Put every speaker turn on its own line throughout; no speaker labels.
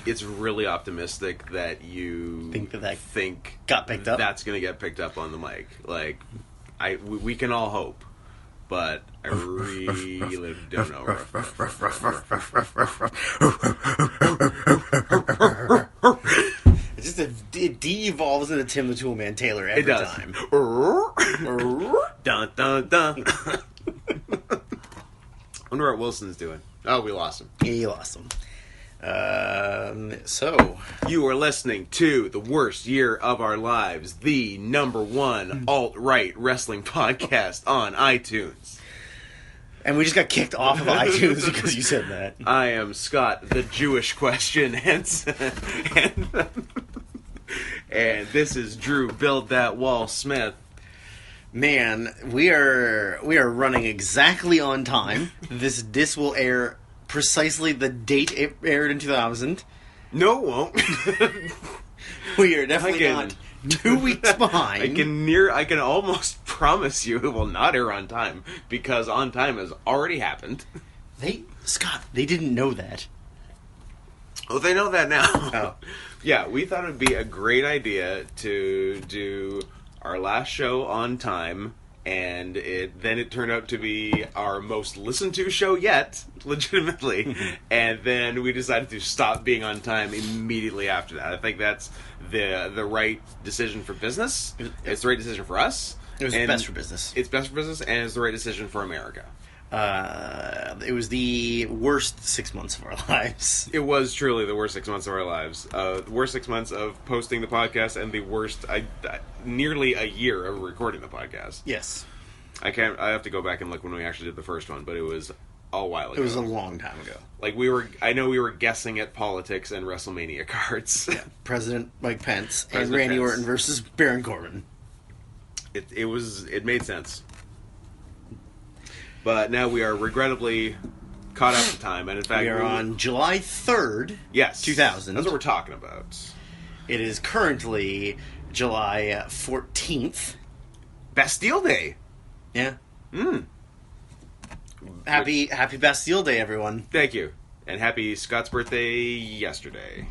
it's really optimistic that you think
got picked up.
That's going to get picked up on the mic. Like, we can all hope, but I really don't know.
It de-evolves into Tim the Toolman Taylor every time.
Dun, dun, dun. I wonder what Wilson's doing. Oh, we lost him.
Yeah, you lost him. So
you are listening to The Worst Year of Our Lives, the #1 alt-right wrestling podcast on iTunes.
And we just got kicked off of iTunes because you said that.
I am Scott, the Jewish question, and this is Drew, Build That Wall Smith.
Man, we are running exactly on time. This will air precisely the date it aired in 2000.
No, it won't.
We are definitely not 2 weeks behind.
I can almost promise you it will not air on time, because on time has already happened.
Scott, they didn't know that.
Oh, they know that now.
Oh.
Yeah, we thought it would be a great idea to do our last show on time, and it turned out to be our most listened to show yet, legitimately, and then we decided to stop being on time immediately after that. I think that's the right decision for business. It's the right decision for us.
It was best for business.
It's best for business, and it's the right decision for America.
It was the worst 6 months of our lives.
It was truly the worst 6 months of our lives. The worst 6 months of posting the podcast, and the worst, nearly a year of recording the podcast.
Yes.
I have to go back and look when we actually did the first one, but it was a while ago.
It was a long time ago.
Like, I know we were guessing at politics and WrestleMania cards.
Yeah. President Mike Pence and Randy Orton versus Baron Corbin.
It made sense. But now we are regrettably caught up in time, and in fact...
We are on July 3rd,
yes,
2000.
That's what we're talking about.
It is currently July 14th.
Bastille Day!
Yeah. Happy Bastille Day, everyone.
Thank you. And happy Scott's birthday yesterday.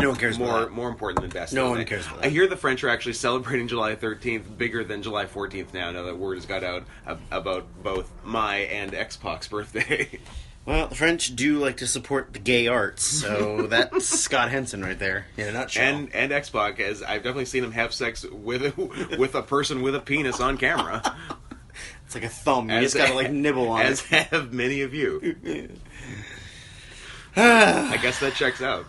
No one cares about that.
More important than Bastille
No
Day.
one cares about that.
I hear the French are actually celebrating July 13th bigger than July 14th now that word has got out about both my and X-Pac's birthday.
Well, the French do like to support the gay arts, so that's Scott Henson right there, in a nutshell.
And X-Pac, as I've definitely seen him have sex with a person with a penis on camera.
It's like a thumb. You just gotta, nibble on
as
it.
As have many of you. I guess that checks out.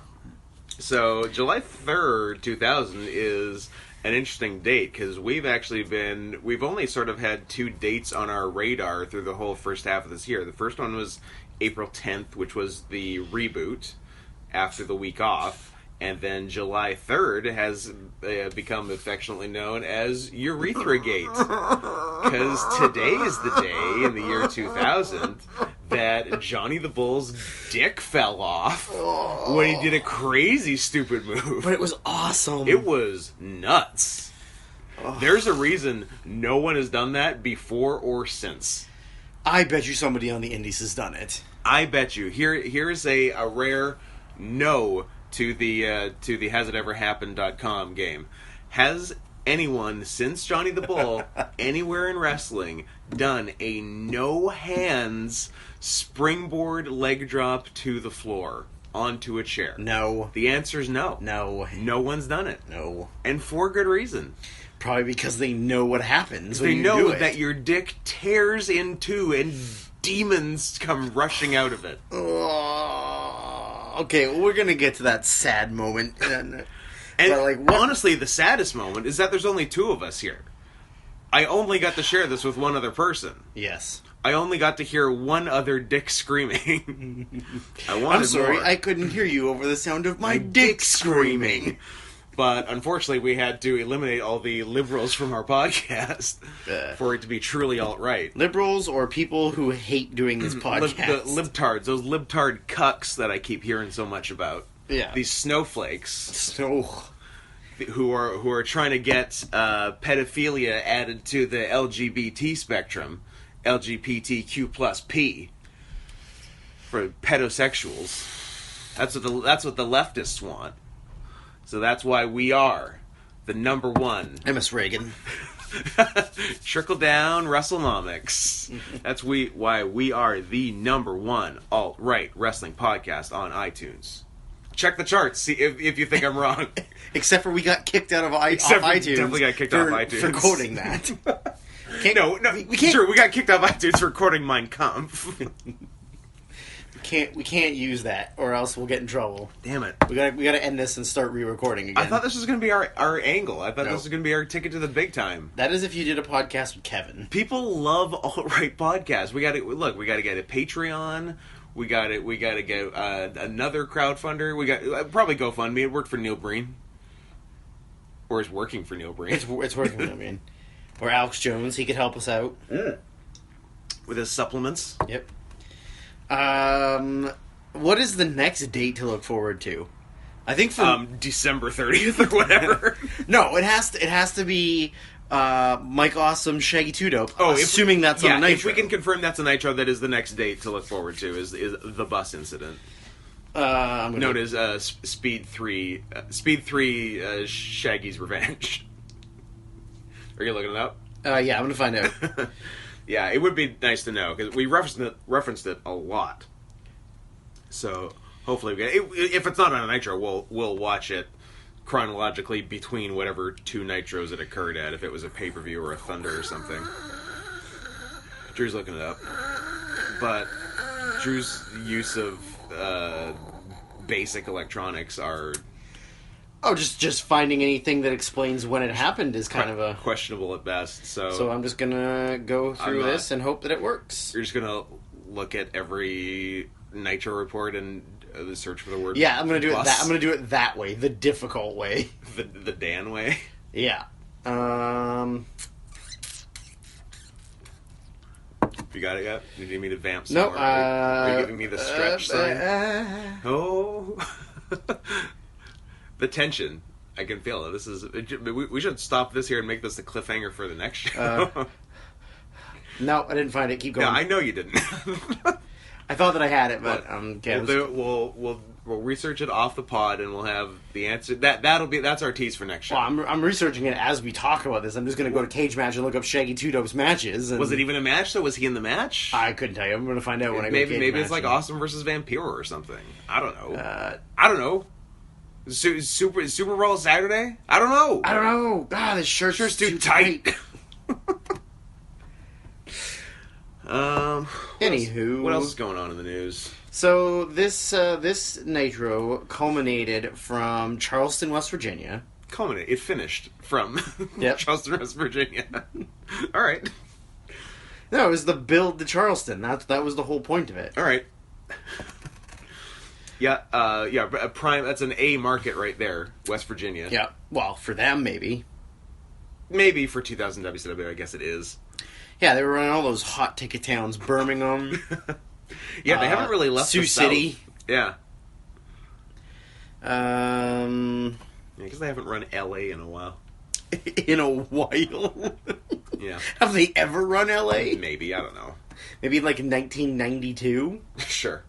So, July 3rd, 2000 is an interesting date, because we've only sort of had 2 dates on our radar through the whole first half of this year. The first one was April 10th, which was the reboot after the week off, and then July 3rd has become affectionately known as Urethra-gate, because today is the day in the year 2000 that Johnny the Bull's dick fell off when he did a crazy stupid move.
But it was awesome.
It was nuts. There's a reason no one has done that before or since.
I bet you somebody on the indies has done it.
I bet you. Here's a rare no to the hasiteverhappened.com game. Has anyone since Johnny the Bull anywhere in wrestling done a no hands springboard leg drop to the floor onto a chair?
No.
The answer is no.
No.
No one's done it.
No.
And for good reason.
Probably because they know what happens when
they
you
know
do it.
that your dick tears in two and demons come rushing out of it.
Okay, well, we're gonna get to that sad moment.
And honestly, the saddest moment is that there's only 2 of us here. I only got to share this with one other person.
Yes.
I only got to hear one other dick screaming.
I'm sorry, I couldn't hear you over the sound of my dick screaming.
But unfortunately, we had to eliminate all the liberals from our podcast for it to be truly alt-right.
Liberals or people who hate doing this podcast.
The libtards, those libtard cucks that I keep hearing so much about.
Yeah.
These snowflakes. Who are trying to get pedophilia added to the LGBT spectrum. LGBTQ plus P. For pedosexuals. That's what the leftists want. So that's why we are the number one.
MS Reagan.
Trickle down WrestleNomics. That's why we are the number one alt-right wrestling podcast on iTunes. Check the charts, see if you think I'm wrong.
Except for we got kicked out of iTunes.
Definitely got kicked off iTunes.
For quoting that.
We can't. Sure, we got kicked off iTunes for quoting Mein Kampf.
We can't use that, or else we'll get in trouble.
Damn it.
We gotta end this and start re-recording again.
I thought this was going to be our angle. I thought this was going to be our ticket to the big time.
That is if you did a podcast with Kevin.
People love alt-right podcasts. We got to get a Patreon. We got to get another crowdfunder. We got probably GoFundMe. It worked for Neil Breen, or is working for Neil Breen.
It's working for Neil Breen. Or Alex Jones. He could help us out
with his supplements.
Yep. What is the next date to look forward to? I think for
December 30th or whatever.
No, it has to be Mike Awesome, Shaggy Two Dope.
Oh,
assuming that's on a Nitro.
If we can confirm that's a Nitro, that is the next date to look forward to. Is the bus incident known as Speed 3? Speed 3, Shaggy's Revenge. Are you looking it up?
Yeah, I'm gonna find out.
Yeah, it would be nice to know, because we referenced it a lot. So hopefully, if it's not on a Nitro, we'll watch it chronologically between whatever two Nitros it occurred at, if it was a pay-per-view or a Thunder or something. Drew's looking it up. But Drew's use of basic electronics are...
Oh, just finding anything that explains when it happened is kind of a...
questionable at best,
So I'm just gonna go through this and hope that it works.
You're just gonna look at every Nitro report and search for the word...
Yeah, I'm gonna do
bus.
it I'm gonna do it that way, the difficult way.
The Dan way?
Yeah.
You got it yet? Do you need me to vamp some
No,
more? Are you giving me the stretch sign? Oh... The tension. I can feel it. This is. We should stop this here and make this the cliffhanger for the next show.
No, I didn't find it. Keep going.
No, I know you didn't.
I thought that I had it, but
we'll research it off the pod, and we'll have the answer. That's our tease for next show.
Well, I'm researching it as we talk about this. I'm just going to go to Cage Match and look up Shaggy Two Dope's matches. And
was it even a match? So was he in the match?
I couldn't tell you. I'm going to find out when I go to Cage
Maybe
Match.
it's like Awesome versus Vampiro or something. I don't know. I don't know. Super Bowl Saturday? I don't know.
God, this shirt's
too tight.
Anywho,
what else is going on in the news?
So this Nitro culminated from Charleston, West Virginia.
It finished from
Yep.
Charleston, West Virginia. All right.
No, it was the build to Charleston. That was the whole point of it.
All right. Yeah, prime. That's an A market right there, West Virginia.
Yeah, well, for them, maybe.
Maybe for 2000 WCW, I guess it is.
Yeah, they were running all those hot ticket towns, Birmingham.
Yeah, they haven't really left
Sioux
the
City.
South. Yeah.
Yeah,
because they haven't run LA in a while.
In a while.
Yeah.
Have they ever run LA?
Maybe, I don't know.
Maybe like 1992?
Sure.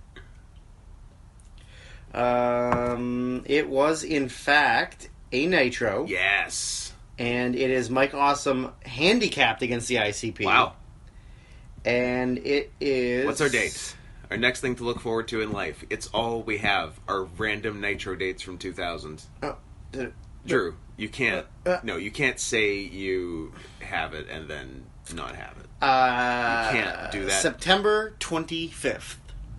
It was, in fact, a Nitro.
Yes.
And it is Mike Awesome handicapped against the ICP.
Wow.
And it is...
What's our date? Our next thing to look forward to in life. It's all we have. Our random Nitro dates from 2000.
Oh,
Drew, you can't... No, you can't say you have it and then not have it. You can't do that.
September 25th.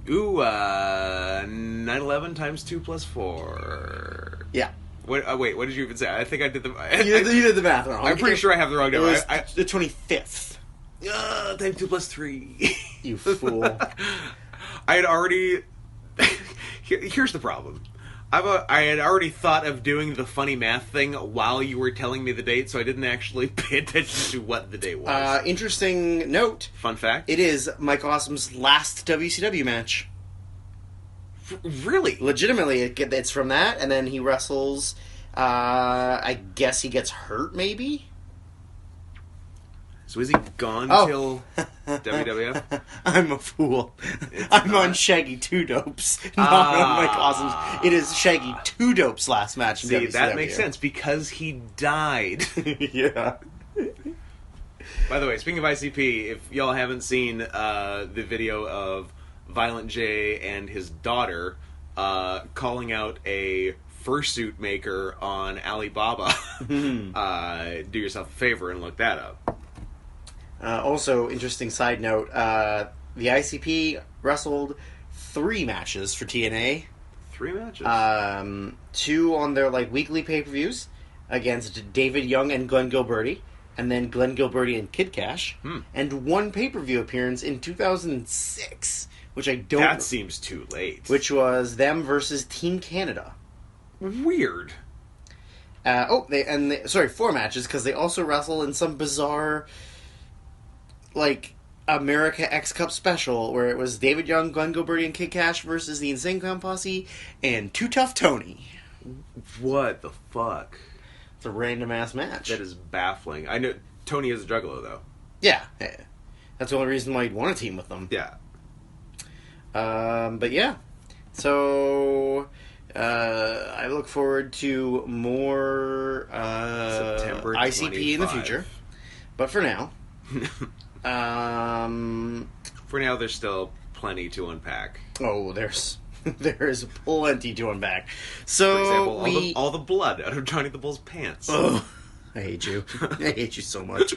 Ooh, 9/11 times 2 plus 4.
Yeah.
What? Wait, what did you even say? I think I did the...
You did the math wrong.
I'm pretty sure I have the wrong number.
It was the 25th.
Times 2 plus 3.
You fool.
I had already... Here's the problem. I had already thought of doing the funny math thing while you were telling me the date, so I didn't actually pay attention to what the date was.
Interesting note.
Fun fact.
It is Mike Awesome's last WCW match.
Really?
Legitimately, it's from that, and then he wrestles... I guess he gets hurt, maybe?
So is he gone
Oh.
till WWF?
I'm a fool.
It's
I'm
not.
on Shaggy 2 Dopes, not on Mike Awesome's. It is Shaggy 2 Dopes' last match in
See,
WCW.
that makes sense because he died.
Yeah.
By the way, speaking of ICP, if y'all haven't seen the video of Violent J and his daughter calling out a fursuit maker on Alibaba, do yourself a favor and look that up.
Also, interesting side note, the ICP wrestled 3 matches for TNA.
3 matches?
2 on their weekly pay-per-views against David Young and Glenn Gilberti, and then Glenn Gilberti and Kid Cash, and 1 pay-per-view appearance in 2006, which I don't...
That seems too late.
Which was them versus Team Canada.
Weird.
4 matches, because they also wrestle in some bizarre, America X Cup special, where it was David Young, Glenn Gilberti, and Kid Cash versus the Insane Clown Posse, and Too Tough Tony.
What the fuck?
It's a random-ass match.
That is baffling. I know Tony is a juggalo, though.
Yeah. That's the only reason why you'd want to team with them.
Yeah.
But yeah. So... I look forward to more
September
ICP in the
25.
future. But for now...
For now, there's still plenty to unpack.
Oh, there's plenty to unpack. So
For example, all the blood out of Johnny the Bull's pants.
Oh, I hate you. I hate you so much.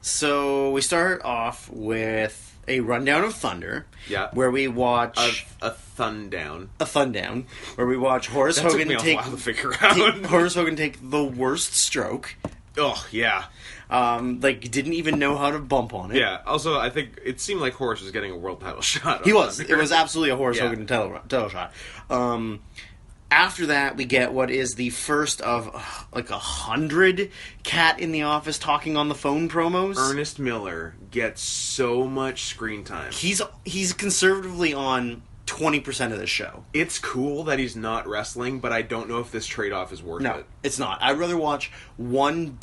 So we start off with a rundown of Thunder.
Yeah.
Where we watch
A thundown.
a Thundown, where we watch Horace
That
Hogan
took me
take
a while to figure out.
Horace Hogan take the worst stroke.
Oh, yeah.
Didn't even know how to bump on it.
Yeah. Also, I think it seemed like Horace was getting a world title shot.
He
on
was.
Thunder.
It was absolutely a Horace
Yeah.
Hogan title shot. After that, we get what is the first of 100 Cat in the Office talking on the phone promos.
Ernest Miller gets so much screen time.
He's conservatively on 20% of this show.
It's cool that he's not wrestling, but I don't know if this trade-off is worth
No,
it.
it's not. I'd rather watch one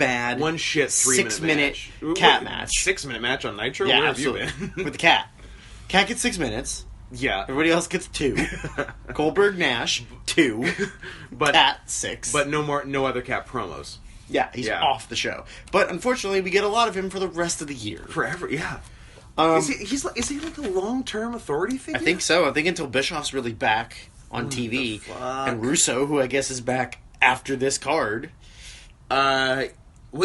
shit
3-minute
cat match.
6-minute match on Nitro?
Yeah,
Where
absolutely.
have you been?
With the cat. Cat gets 6 minutes.
Yeah.
Everybody else gets 2. Goldberg Nash 2.
But
Cat 6.
But no other Cat promos.
Yeah, he's off the show. But unfortunately, we get a lot of him for the rest of the year.
Forever, yeah. Is he like a long-term authority figure?
I think so. I think until Bischoff's really back on TV. And Russo, who I guess is back after this card.
Well,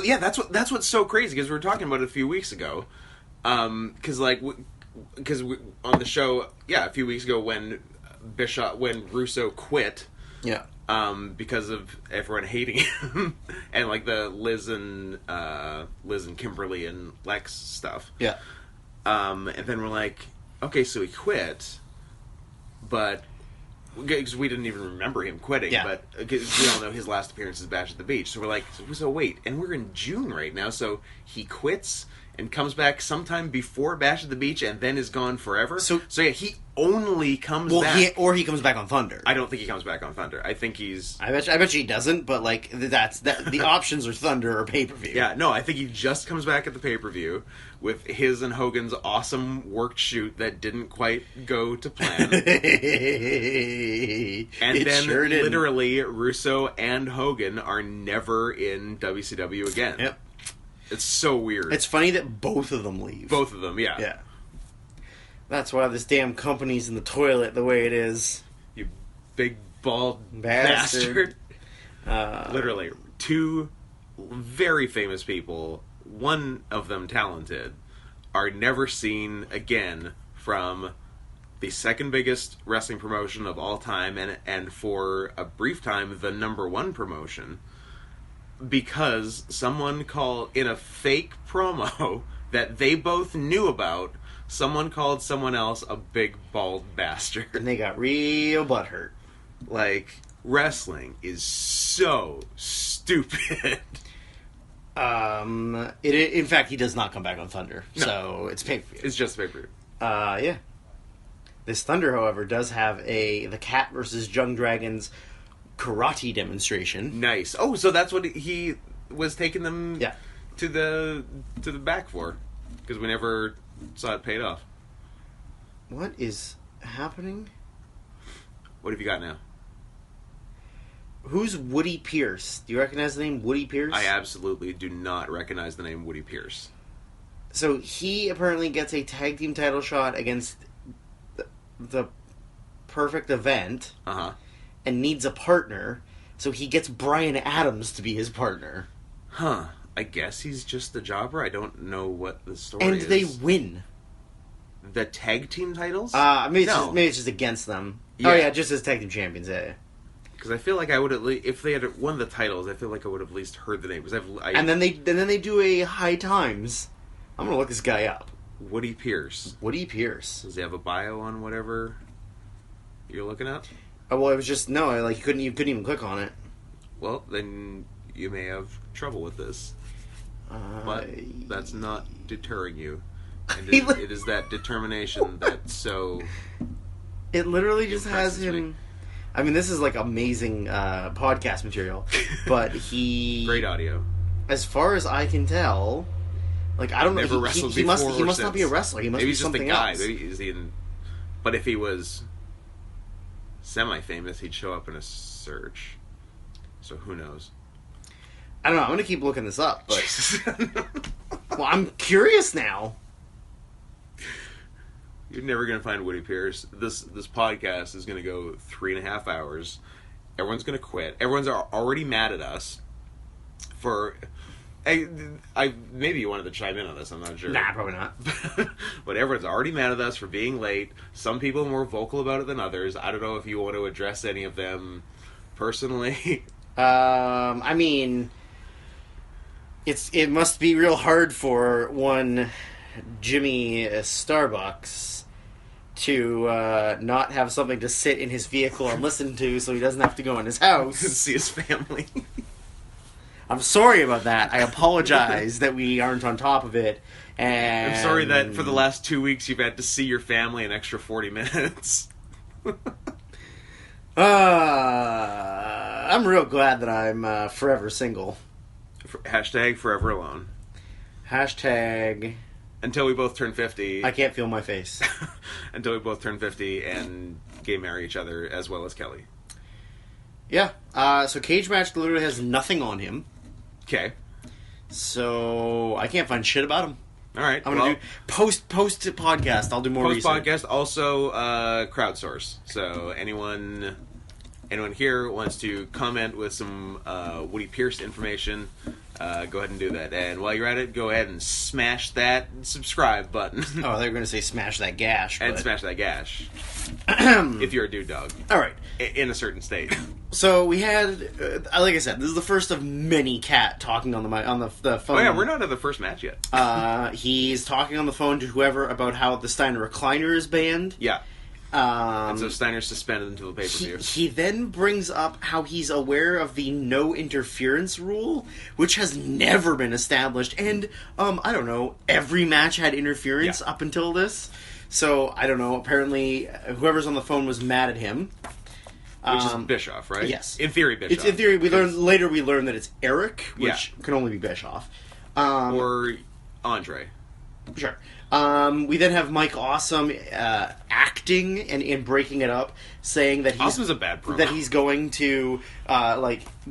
yeah, that's what's so crazy, because we were talking about it a few weeks ago. Because on the show, a few weeks ago when Russo quit,
yeah,
because of everyone hating him, and the Liz and Kimberly and Lex stuff,
yeah.
And then we're like, okay, so he quit, but because we didn't even remember him quitting, but we all know his last appearance is Bash at the Beach, so we're like, so wait, and we're in June right now, so he quits and comes back sometime before Bash at the Beach and then is gone forever. So yeah, he only comes back.
He comes back on Thunder.
I don't think he comes back on Thunder. I think he's...
I bet you he doesn't, but the options are Thunder or pay-per-view.
Yeah, no, I think he just comes back at the pay-per-view with his and Hogan's awesome worked shoot that didn't quite go to plan. And then literally Russo and Hogan are never in WCW again.
Yep.
It's so weird.
It's funny that both of them leave.
Both of them, yeah.
Yeah. That's why this damn company's in the toilet the way it is.
You big bald bastard. Literally, 2 very famous people, one of them talented, are never seen again from the second biggest wrestling promotion of all time, and for a brief time, the #1 promotion. Because someone called, in a fake promo that they both knew about, someone called someone else a big bald bastard.
And they got real butthurt.
Wrestling is so stupid.
In fact, he does not come back on Thunder. No. So it's pay-per-view.
It's just pay-per-view.
Yeah. This Thunder, however, does have the Cat versus Young Dragons karate demonstration.
Nice. Oh, so that's what he was taking them to the back for, because we never saw it paid off.
What is happening?
What have you got now?
Who's Woody Pierce? Do you recognize the name Woody Pierce?
I absolutely do not recognize the name Woody Pierce.
So he apparently gets a tag team title shot against the Perfect Event, and needs a partner. So he gets Bryan Adams to be his partner.
Huh. I guess he's just the jobber. I don't know what the story is.
And they win.
The tag team titles?
Maybe it's just against them. Yeah. Oh yeah, just as tag team champions. Yeah.
Because I feel like I would at least, if they had won the titles, I feel like I would have at least heard the name.
And then they do a High Times. I'm gonna look this guy up.
Woody Pierce.
Woody Pierce.
Does he have a bio on whatever you're looking at?
Oh, well, it was just you couldn't even click on it.
Well, then you may have trouble with this, but that's not deterring you. And it is that determination that so.
It literally just has him. I mean, this is like amazing podcast material, but he
great audio.
As far as I can tell, like I don't know, he must not be a wrestler. He must be something else.
Maybe he's in. But if he was semi-famous, he'd show up in a search. So who knows?
I don't know. I'm gonna keep looking this up, but well, I'm curious now.
You're never gonna find Woody Pierce. This podcast is gonna go 3.5 hours. Everyone's gonna quit. Everyone's already mad at us for. I maybe you wanted to chime in on this. I'm not sure.
Nah, probably not.
But everyone's already mad at us for being late. Some people are more vocal about it than others. I don't know if you want to address any of them personally.
I mean, it must be real hard for one Jimmy Starbucks to not have something to sit in his vehicle and listen to, so he doesn't have to go in his house
and see his family.
I'm sorry about that. I apologize that we aren't on top of it. And
I'm sorry that for the last 2 weeks you've had to see your family an extra 40 minutes.
I'm real glad that I'm forever single.
Hashtag forever alone.
Hashtag
until we both turn 50.
I can't feel my face.
Until we both turn 50 and gay marry each other as well as Kelly.
Yeah. So Cage Match literally has nothing on him.
Okay.
So I can't find shit about him.
All right.
I'm gonna do post podcast. I'll do more research.
Post podcast, also crowdsource. So anyone here wants to comment with some Woody Pierce information, go ahead and do that. And while you're at it, go ahead and smash that subscribe button.
Oh, they were going to say smash that gash.
And smash that gash. If you're a dude dog.
All right.
In a certain state.
So we had, like I said, this is the first of many Cat talking on the phone.
Oh yeah, we're not at the first match yet.
He's talking on the phone to whoever about how the Steiner recliner is banned.
Yeah. And so Steiner's suspended until the pay-per-view.
He then brings up how he's aware of the no interference rule, which has never been established. And, I don't know, every match had interference up until this. So, I don't know, apparently whoever's on the phone was mad at him.
Which is Bischoff, right?
Yes.
In theory, Bischoff.
In theory, we learn that it's Eric, which can only be Bischoff.
Or Andre.
Sure. We then have Mike Awesome acting and breaking it up, saying that
Awesome's a bad promo.
that he's going to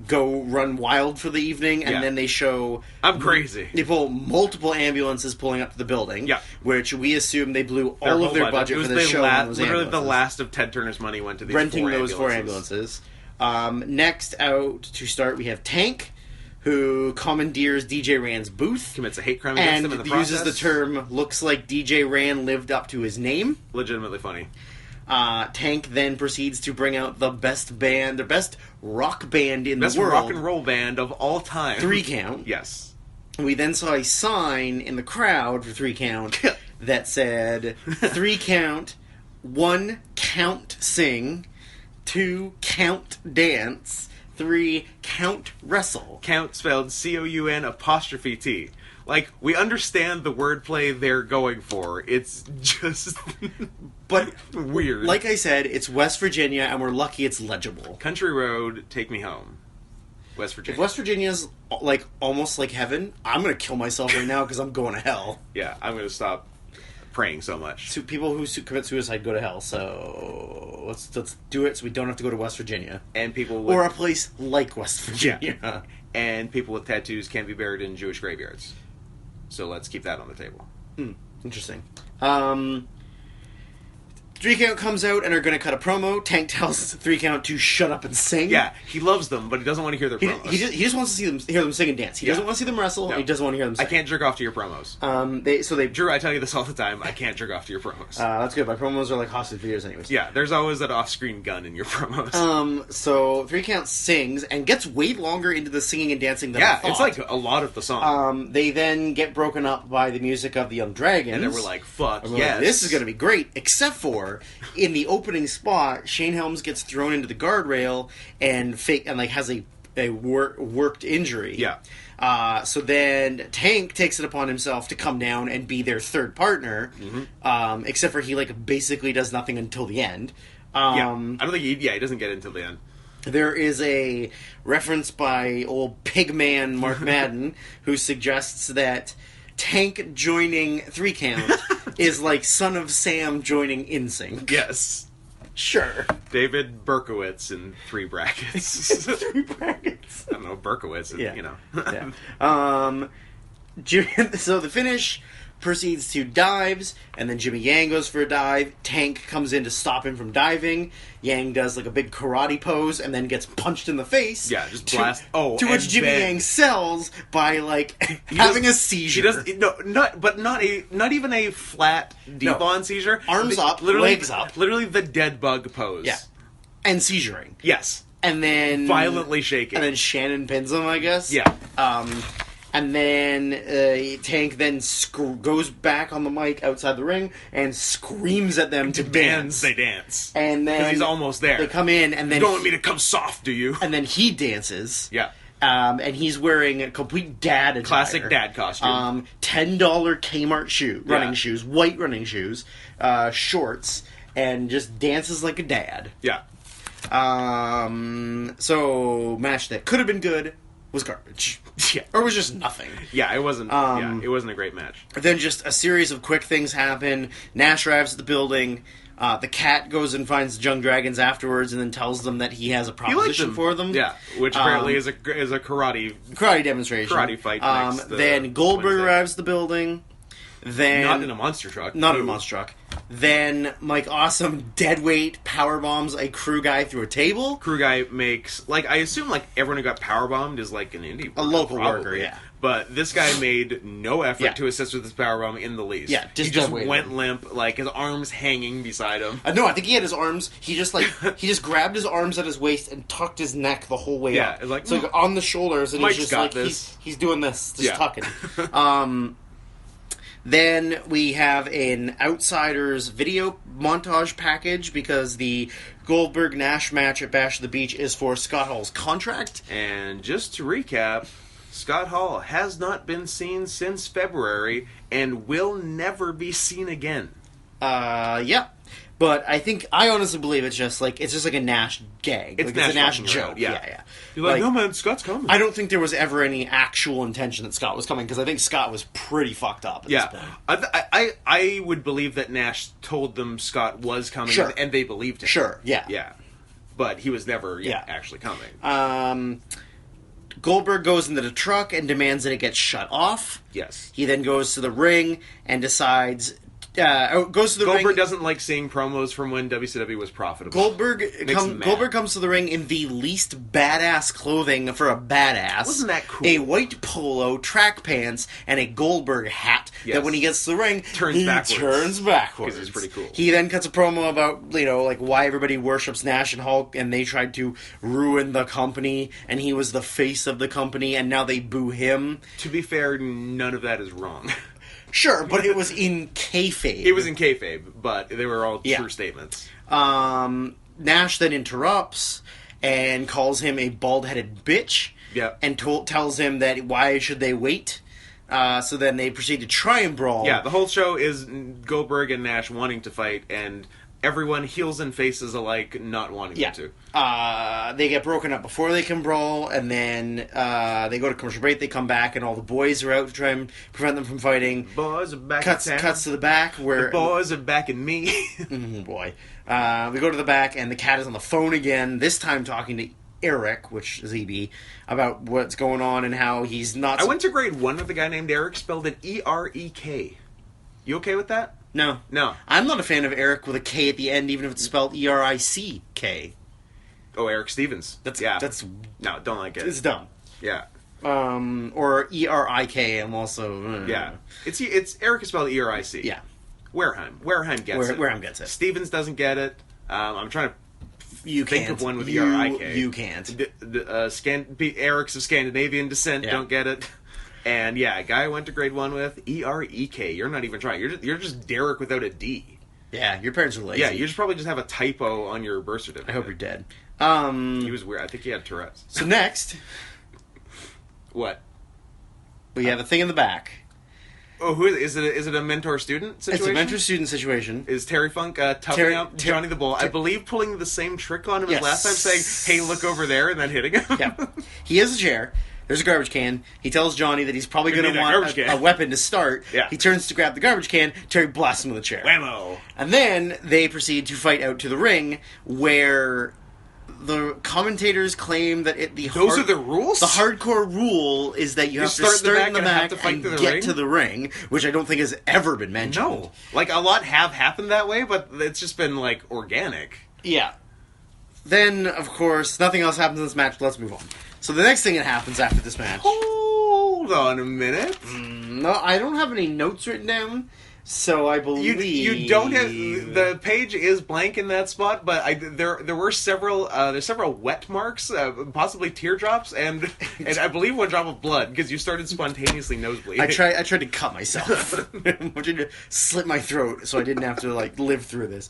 go run wild for the evening, and then they show
I'm crazy.
They pull multiple ambulances pulling up to the building, which we assume they blew all of their budget for the show.
Literally, the last of Ted Turner's money went to these
renting those
four
ambulances. Next out to start, we have Tank, who commandeers DJ Rand's booth.
Commits a hate crime against him in the process.
Uses the term, looks like DJ Rand lived up to his name.
Legitimately funny.
Tank then proceeds to bring out the best band, the best rock band in the world.
Best rock and roll band of all time.
3 Count.
Yes.
We then saw a sign in the crowd for 3 Count that said, 3 Count, 1 Count Sing, 2 Count Dance, 3 Count Wrestle.
Count spelled COUN''T. Like, we understand the wordplay they're going for. It's just
but
weird.
Like I said, it's West Virginia, and we're lucky it's legible.
Country Road, take me home. West Virginia.
If West Virginia's like almost like heaven, I'm gonna kill myself right now because I'm going to hell.
Yeah, I'm going to stop praying so much.
So people who commit suicide go to hell. So let's do it so we don't have to go to West Virginia
And people with,
or a place like West Virginia.
and people with tattoos can be buried in Jewish graveyards. So let's keep that on the table.
Interesting. 3 Count comes out and are going to cut a promo. Tank tells 3 Count to shut up and sing.
Yeah, he loves them, but he doesn't want to hear their promos.
He just wants to hear them sing and dance. He doesn't want to see them wrestle.
No.
He doesn't want to hear them sing.
I can't jerk off to your promos.
They
Drew, I tell you this all the time. I can't jerk off to your promos.
that's good. My promos are like hostage videos anyways.
Yeah, there's always that off-screen gun in your promos.
So 3 Count sings and gets way longer into the singing and dancing than I thought.
It's like a lot of the song.
They then get broken up by the music of the Young Dragons.
And then we're like, fuck,
And we're
yes.
like, this is going to be great, except for in the opening spot, Shane Helms gets thrown into the guardrail and has a worked injury.
Yeah.
So then Tank takes it upon himself to come down and be their third partner. Except for he basically does nothing until the end.
I don't think he doesn't get until the end.
There is a reference by old pigman Mark Madden who suggests that Tank joining 3 Count is like Son of Sam joining NSYNC.
Yes.
Sure.
David Berkowitz in 3 brackets.
3 brackets.
I don't know, Berkowitz,
Yeah.
you know.
So the finish proceeds to dives, and then Jimmy Yang goes for a dive. Tank comes in to stop him from diving. Yang does like a big karate pose and then gets punched in the face.
Yeah, just blast.
To which Jimmy Yang sells by having a seizure.
He does not even a flat deep on seizure.
Arms up, legs up.
Literally the dead bug pose.
Yeah. And seizuring.
Yes.
And then
Violently shaking.
And then Shannon pins him, I guess.
Yeah.
And then Tank then goes back on the mic outside the ring and screams at them to dance.
They dance.
And then
because he's almost there.
They come in and then
you don't want me to come soft, do you?
And then he dances.
Yeah.
And he's wearing a complete dad attire.
Classic dad costume.
$10 Kmart running shoes, white running shoes, shorts, and just dances like a dad.
Yeah.
So match that could have been good was garbage.
Yeah.
Or was just nothing.
Yeah, it wasn't. It wasn't a great match.
Then just a series of quick things happen. Nash arrives at the building. The cat goes and finds the Young Dragons afterwards, and then tells them that he has a proposition for them.
Yeah, which apparently is a karate
demonstration,
karate fight.
Then Goldberg arrives at the building. Then
not in a monster truck.
Not in a monster truck. Then Mike Awesome deadweight power bombs a crew guy through a table.
Crew guy makes I assume everyone who got power bombed is like an indie worker,
a local
probably.
worker. Yeah.
But this guy made no effort to assist with his powerbomb in the least.
Yeah,
he just went limp, his arms hanging beside him.
No, I think he had his arms. He just he just grabbed his arms at his waist and tucked his neck the whole way up.
Yeah,
so on the shoulders, and
Mike's
he's just
got this.
He's doing this, just tucking. Then we have an Outsiders video montage package because the Goldberg-Nash match at Bash of the Beach is for Scott Hall's contract.
And just to recap, Scott Hall has not been seen since February and will never be seen again.
Yeah. But I honestly believe it's just like a Nash gag.
It's
a Nash joke.
Yeah. You're like, no man, Scott's coming.
I don't think there was ever any actual intention that Scott was coming because I think Scott was pretty fucked up at this point.
I would believe that Nash told them Scott was coming and they believed him.
Sure, yeah.
Yeah. But he was never actually coming.
Goldberg goes into the truck and demands that it gets shut off.
Yes.
He then goes to the ring and decides... Goldberg
doesn't like seeing promos from when WCW was profitable.
Goldberg comes to the ring in the least badass clothing for a badass.
Wasn't that cool?
A white polo, track pants, and a Goldberg hat that when he gets to the ring,
turns backwards.
Because
he's pretty cool.
He then cuts a promo about, why everybody worships Nash and Hulk, and they tried to ruin the company, and he was the face of the company, and now they boo him.
To be fair, none of that is wrong.
Sure, but it was in kayfabe.
It was in kayfabe, but they were all true statements.
Nash then interrupts and calls him a bald-headed bitch.
Yep.
And tells him that why should they wait? So then they proceed to try and brawl.
Yeah, the whole show is Goldberg and Nash wanting to fight, and everyone, heels and faces alike, not wanting
Yeah.
them to.
They get broken up before they can brawl, and then they go to commercial break. They come back, and all the boys are out to try and prevent them from fighting.
Boys are back
Cuts
in town.
cuts to the back where
The boys are backing me.
oh boy. We go to the back, and the cat is on the phone again. This time talking to Eric, which is EB, about what's going on and how he's not.
I went to grade 1 with a guy named Eric, spelled it E-R-E-K. You okay with that?
No.
No.
I'm not a fan of Eric with a K at the end, even if it's spelled E-R-I-C-K.
Oh, Eric Stevens.
That's
No, don't like it.
it's dumb.
Yeah.
Or E-R-I-K. I'm also
Yeah. It's Eric is spelled E-R-I-C.
yeah.
Wareham gets it.
Wareham gets it.
Stevens doesn't get it. I'm trying to
You
think
can't.
of one with
you,
E-R-I-K.
You can't.
Eric's of Scandinavian descent
Yeah.
don't get it. And yeah, a guy I went to grade 1 with, E-R-E-K. You're not even trying. You're just Derek without a D.
Yeah, your parents are lazy.
Yeah, you probably just have a typo on your birth certificate.
I hope you're dead.
He was weird. I think he had Tourette's.
So next,
What?
we have a thing in the back.
Oh, who is it? Is it a mentor-student situation?
It's a mentor-student situation.
Is Terry Funk toughing up Johnny the Bull? I believe pulling the same trick on him
Yes.
as last time, saying, "Hey, look over there," and then hitting him.
Yeah. He has a chair. There's a garbage can. He tells Johnny that he's probably
We
going to
need a
want
garbage can.
a weapon to start.
Yeah.
He turns to grab the garbage can. Terry blasts him with a chair.
Whammo!
And then they proceed to fight out to the ring, where the commentators claim that
Those are the rules?
The hardcore rule is that you have to start in the back and get to the ring, which I don't think has ever been mentioned.
No, like a lot have happened that way, but it's just been like organic.
Yeah. Then, of course, nothing else happens in this match. Let's move on. So the next thing that happens after this match...
Hold on a minute.
No, I don't have any notes written down, so I believe...
You don't have... The page is blank in that spot, but there were several there's several wet marks, possibly teardrops, and I believe one drop of blood, because you started spontaneously nosebleeding.
I tried to cut myself. I tried to slit my throat so I didn't have to live through this.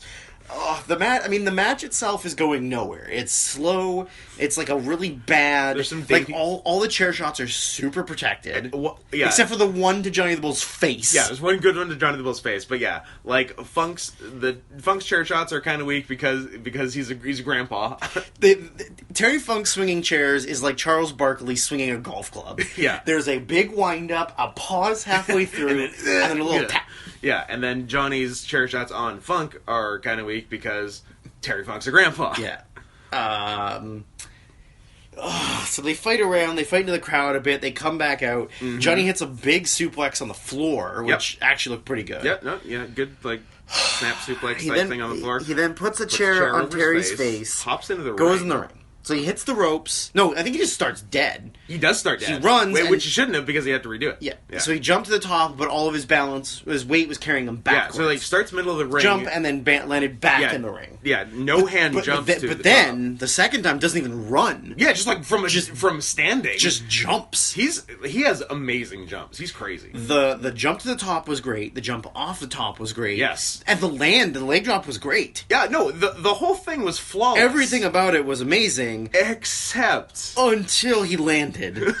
Oh, the match itself is going nowhere. It's slow. It's like a really bad.
There's some
like
dainty-
all the chair shots are super protected,
Yeah.
except for the one to Johnny the Bull's face.
Yeah, there's one good one to Johnny the Bull's face, but yeah, like Funk's chair shots are kind of weak because he's a grandpa.
Terry Funk swinging chairs is like Charles Barkley swinging a golf club.
Yeah.
There's a big wind up, a pause halfway through, and then a little tap.
Yeah, and then Johnny's chair shots on Funk are kind of weak because Terry Funk's a grandpa.
Yeah. So they fight around, they fight into the crowd a bit, they come back out.
Mm-hmm.
Johnny hits a big suplex on the floor, which actually looked pretty good.
Good, like, snap suplex type thing on the floor.
He then puts a chair on
over
Terry's
his
face,
hops into the
goes
ring.
in the ring. So he hits the ropes. No, I think he just starts dead.
He does start dead.
He runs,
which he shouldn't have because he had to redo it.
Yeah. So he jumped to the top, but all of his weight was carrying him
Yeah,
backwards.
so like starts middle of the ring.
Jump and then landed back in the ring.
Yeah, no hand jumps to
But
the
then
top.
the second time doesn't even run.
Yeah, just like from standing.
Just jumps.
He has amazing jumps. He's crazy.
The jump to the top was great. The jump off the top was great.
Yes.
And the leg drop was great.
Yeah, no, the whole thing was flawless.
Everything about it was amazing.
Except
Until he landed.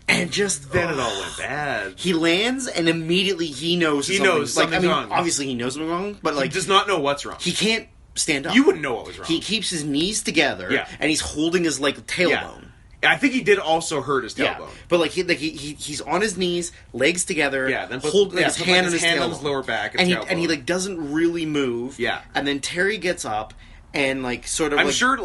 And just
then it all went bad.
He lands and immediately he knows
something's wrong.
Obviously he knows something wrong, but
He does not know what's wrong.
he can't stand up.
You wouldn't know what was wrong.
He keeps his knees together,
Yeah.
and he's holding his tailbone.
Yeah. I think he did also hurt his tailbone.
But he's on his knees, legs together,
Yeah, then
holding his
puts,
hand
his
on his
hand on
tailbone.
his lower back
and
tailbone.
he doesn't really move.
Yeah.
And then Terry gets up and sort of.
I'm sure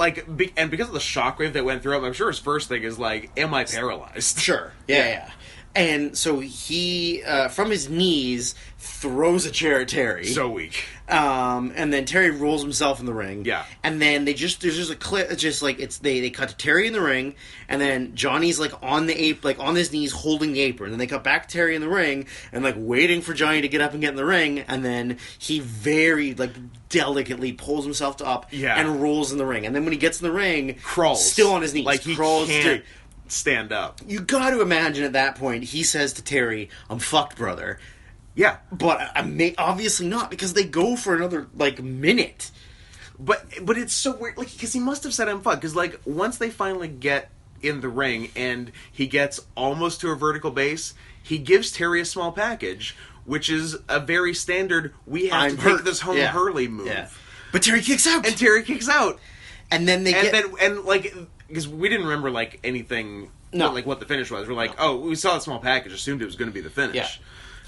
and because of the shockwave that went through him, I'm sure his first thing is am I paralyzed?
Sure. Yeah. And so he, from his knees, throws a chair at Terry.
So weak.
And then Terry rolls himself in the ring.
Yeah.
And then there's just a clip. It's just they cut to Terry in the ring, and then Johnny's on the on his knees holding the apron. And they cut back to Terry in the ring and waiting for Johnny to get up and get in the ring. And then he very delicately pulls himself up and rolls in the ring. And then when he gets in the ring,
crawls
still on his knees,
he
crawls.
can't stand up.
You got to imagine at that point he says to Terry, "I'm fucked, brother."
Yeah,
but obviously not, because they go for another minute.
But it's so weird, because he must have said I'm fucked. Because once they finally get in the ring and he gets almost to a vertical base, he gives Terry a small package, which is a very standard, we have
I'm
to
hurt.
take this home
Yeah.
Hurley move.
Yeah. But Terry kicks out.
And Terry kicks out.
And then
Because we didn't remember, like, anything,
No.
like, what the finish was. We're like, oh, we saw a small package, assumed it was going to be the finish.
Yeah.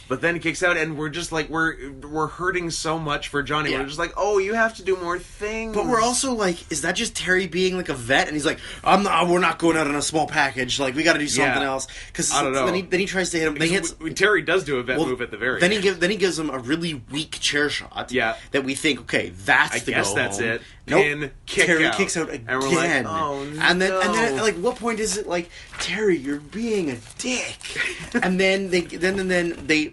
But then he kicks out, and we're just like, we're hurting so much for Johnny.
Yeah.
We're just like, oh, you have to do more things.
But we're also like, is that just Terry being like a vet? And he's like, we're not going out on a small package. Like, we got to do something else. Because
I don't know.
Then he tries to hit him.
Terry does do a vet move at the very
then
end.
Then he gives him a really weak chair shot.
Yeah.
That we think, okay, that's
I
the
guess
go
that's
home.
it.
Nope.
Pin, kick
Terry
out.
kicks out again.
And we're like, oh,
and then
no.
like, what point is it like, Terry, you're being a dick? And then they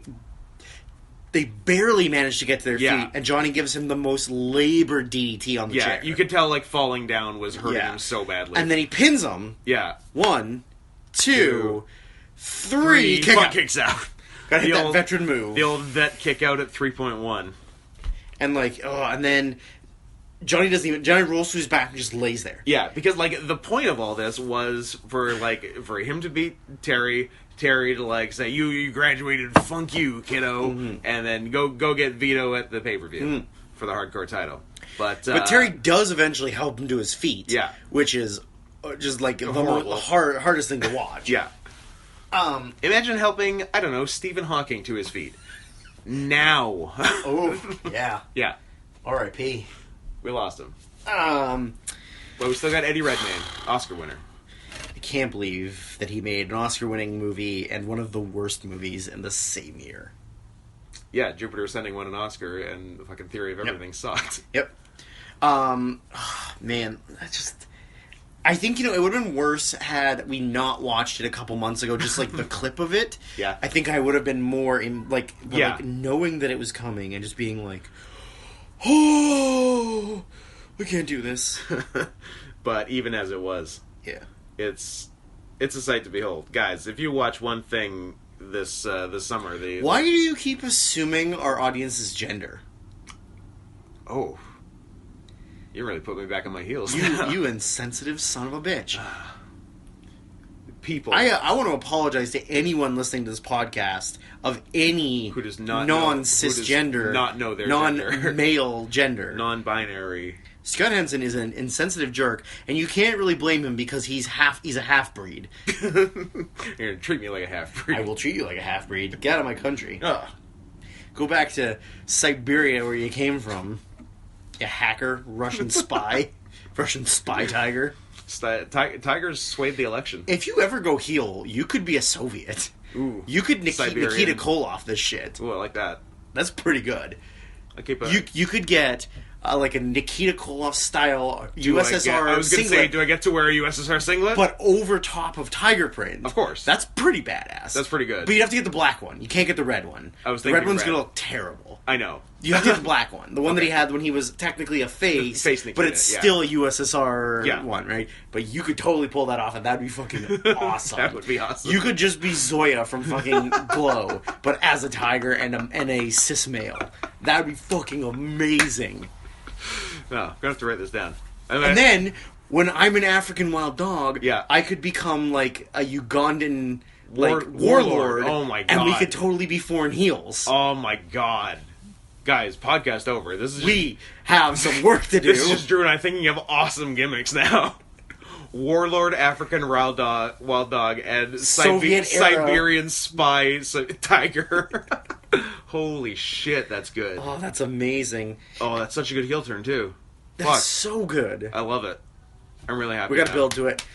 barely manage to get to their feet, and Johnny gives him the most labored DDT on the chair.
Yeah, you could tell, like, falling down was hurting him so badly.
And then he pins him.
Yeah.
1, 2, 3.
Kicks out.
Gotta hit that veteran move.
The old vet kick out at 3.1.
And like, and then Johnny rolls to his back and just lays there.
Yeah, because, like, the point of all this was for him to beat Terry to, like, say, you graduated, funk you, kiddo, and then go get Vito at the pay-per-view for the hardcore title. But
Terry does eventually help him to his feet.
Yeah.
Which is just, like, the hardest thing to watch.
Yeah. Imagine helping, I don't know, Stephen Hawking to his feet. Now.
Oh, yeah.
Yeah.
R.I.P.
We lost him.
But
But we still got Eddie Redmayne, Oscar winner.
I can't believe that he made an Oscar-winning movie and one of the worst movies in the same year.
Yeah, Jupiter Ascending won an Oscar, and the fucking Theory of Everything sucked.
Yep. Man, I think, it would have been worse had we not watched it a couple months ago, just, like, the clip of it.
Yeah.
I think I would have been more, like, knowing that it was coming and just being like, oh, we can't do this.
But even as it was,
Yeah.
it's a sight to behold. Guys, if you watch one thing this summer...
Why do you keep assuming our audience's gender?
Oh. You really put me back on my heels.
You insensitive son of a bitch.
People.
I want to apologize to anyone listening to this podcast of any
who does not
non-cisgender,
not know their gender.
Non-male gender.
Non-binary.
Scott Henson is an insensitive jerk, and you can't really blame him because he's a half-breed.
You're gonna treat me like a half-breed.
I will treat you like a half-breed. Get out of my country.
Ugh.
Go back to Siberia where you came from. You hacker, Russian spy. Russian spy tiger.
Tigers swayed the election.
If you ever go heel, you could be a Soviet.
Ooh.
You could Nikita Koloff this shit.
Ooh, I like that.
That's pretty good.
I keep
You could get like a Nikita Koloff style USSR
I was going to say,
singlet,
do I get to wear a USSR singlet?
but over top of tiger print.
Of course.
That's pretty badass.
That's pretty good.
But you have to get the black one. You can't get the red one. The red one's going to look terrible.
I know.
You have to get the black one. The one that he had when he was technically a face,
Nikita,
but it's still a USSR one, right? But you could totally pull that off, and that'd be fucking awesome.
That would be awesome.
You could just be Zoya from fucking Glow, but as a tiger and a cis male. That would be fucking amazing.
No, I'm going to have to write this down.
And then, when I'm an African wild dog,
Yeah.
I could become, like, a Ugandan, like, warlord.
Oh my god.
And we could totally be foreign heels.
Oh my god. Guys, podcast over. This is
We have some work to do.
This is just Drew and I thinking of awesome gimmicks now. Warlord, African wild dog, and
Soviet era.
Siberian spy tiger. Holy shit, that's good.
Oh, that's amazing.
Oh, that's such a good heel turn too.
That's
Fuck,
so good.
I love it. I'm really happy.
We gotta
now.
build to it.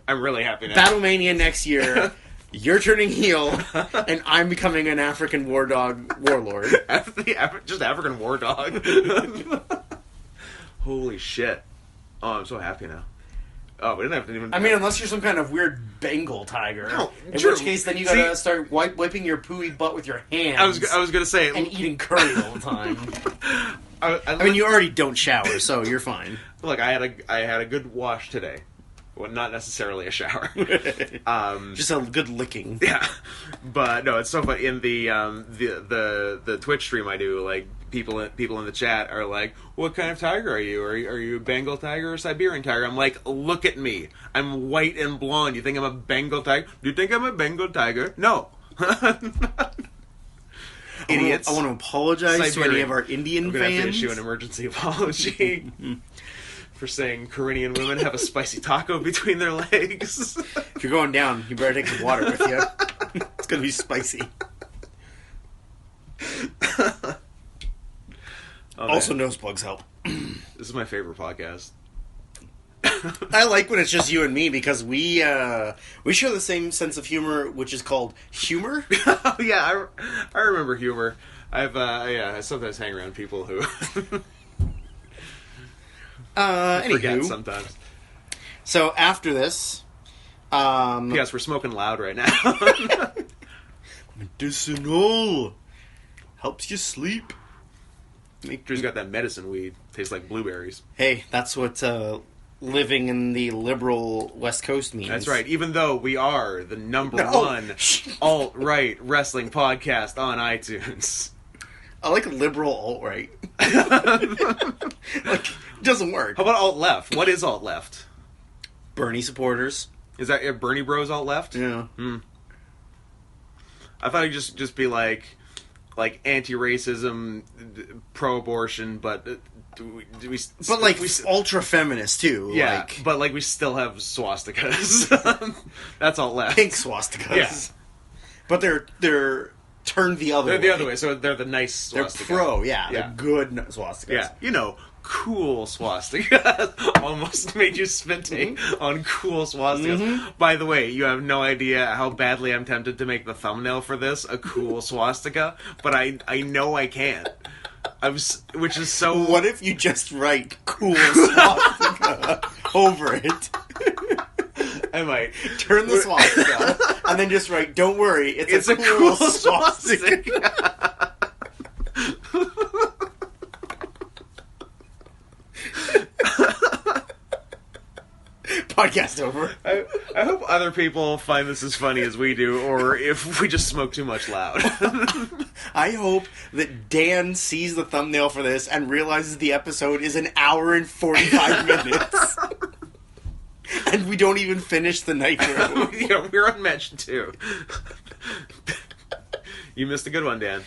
I'm really happy now.
Battlemania next year. You're turning heel, and I'm becoming an African warlord.
Just African war dog. Holy shit. Oh, I'm so happy now. Oh, we didn't have to even...
I mean, unless you're some kind of weird Bengal tiger.
No,
in
true.
which case, then you gotta start wiping your pooey butt with your hands.
I was gonna say...
And eating curry all the time.
I
mean, you already don't shower, so you're fine.
Look, I had a good wash today. Well, not necessarily a shower.
Just a good licking.
Yeah, but no, it's so funny. In the Twitch stream I do, like people in the chat are like, "What kind of tiger are you? Are you a Bengal tiger or Siberian tiger?" I'm like, "Look at me. I'm white and blonde. You think I'm a Bengal tiger? Do you think I'm a Bengal tiger? No." idiots.
I want to apologize to any of our Indian
We're gonna
fans.
have to issue an emergency apology for saying Caribbean women have a spicy taco between their legs.
If you're going down, you better take some water with you. It's going to be spicy. Also, nose plugs help.
This is my favorite podcast.
I like when it's just you and me because we share the same sense of humor, which is called humor.
Yeah, I remember humor. I sometimes hang around people who forget sometimes.
So after this,
yes, we're smoking loud right now.
Medicinal helps you sleep.
Drew's got that medicine weed. Tastes like blueberries.
Hey, that's what living in the liberal West Coast means.
That's right. Even though we are the number one alt-right wrestling podcast on iTunes.
I like liberal alt-right. Like, it doesn't work.
How about alt-left? What is alt-left?
Bernie supporters.
Is that Bernie Bros alt-left?
Yeah.
I thought it'd just be like anti-racism, pro-abortion, but
ultra feminist too.
Yeah,
like,
but we still have swastikas. That's all left.
Pink swastikas.
Yeah.
But they're turned the other way.
They're the other way, so they're the nice swastikas.
They're pro, yeah. They're good swastikas.
Yeah, cool swastikas. Almost made you spitting on cool swastikas. Mm-hmm. By the way, you have no idea how badly I'm tempted to make the thumbnail for this a cool swastika, but I know I can't. Which is so...
What if you just write cool swastika over it?
I might.
Turn the swastika and then just write, don't worry, it's a cool swastika. Podcast over.
I hope other people find this as funny as we do, or if we just smoke too much loud.
I hope that Dan sees the thumbnail for this and realizes the episode is an hour and 45 minutes. And we don't even finish the Nitro.
Yeah, we're on match 2. You missed a good one, Dan.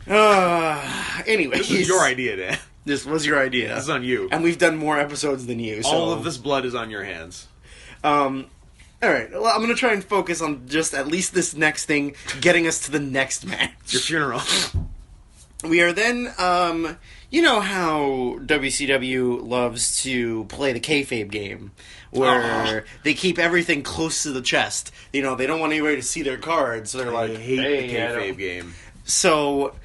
Anyway.
This is your idea, Dan.
This was your idea.
This is on you.
And we've done more episodes than you. So.
All of this blood is on your hands.
Alright, well, I'm going to try and focus on just at least this next thing, getting us to the next match.
Your funeral.
We are then, you know how WCW loves to play the kayfabe game, where they keep everything close to the chest. You know, they don't want anybody to see their cards, so they're like,
I hate the kayfabe game.
So...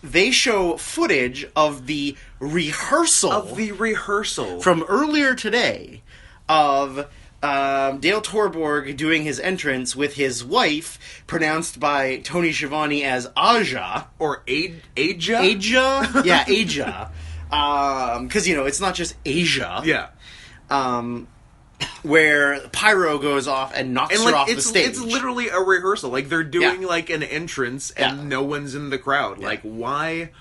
they show footage of the rehearsal. From earlier today of Dale Torborg doing his entrance with his wife, pronounced by Tony Schiavone as Aja.
Or Aja?
Aja? Yeah, Aja. Because, it's not just Asia.
Yeah.
Where Pyro goes off and knocks her off the stage.
It's literally a rehearsal. Like, they're doing, an entrance, and no one's in the crowd. Yeah. Like, why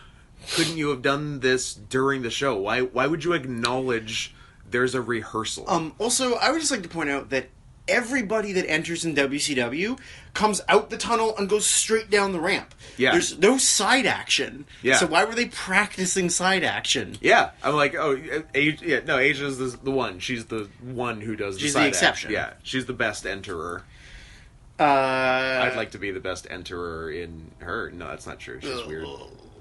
couldn't you have done this during the show? Why would you acknowledge there's a rehearsal?
Also, I would just like to point out that everybody that enters in WCW comes out the tunnel and goes straight down the ramp.
Yeah.
There's no side action.
Yeah.
So why were they practicing side action?
Yeah. I'm like, Asia's the one. She's the one who does the side
the exception.
Yeah. She's the best enterer. I'd like to be the best enterer in her. No, that's not true. She's weird.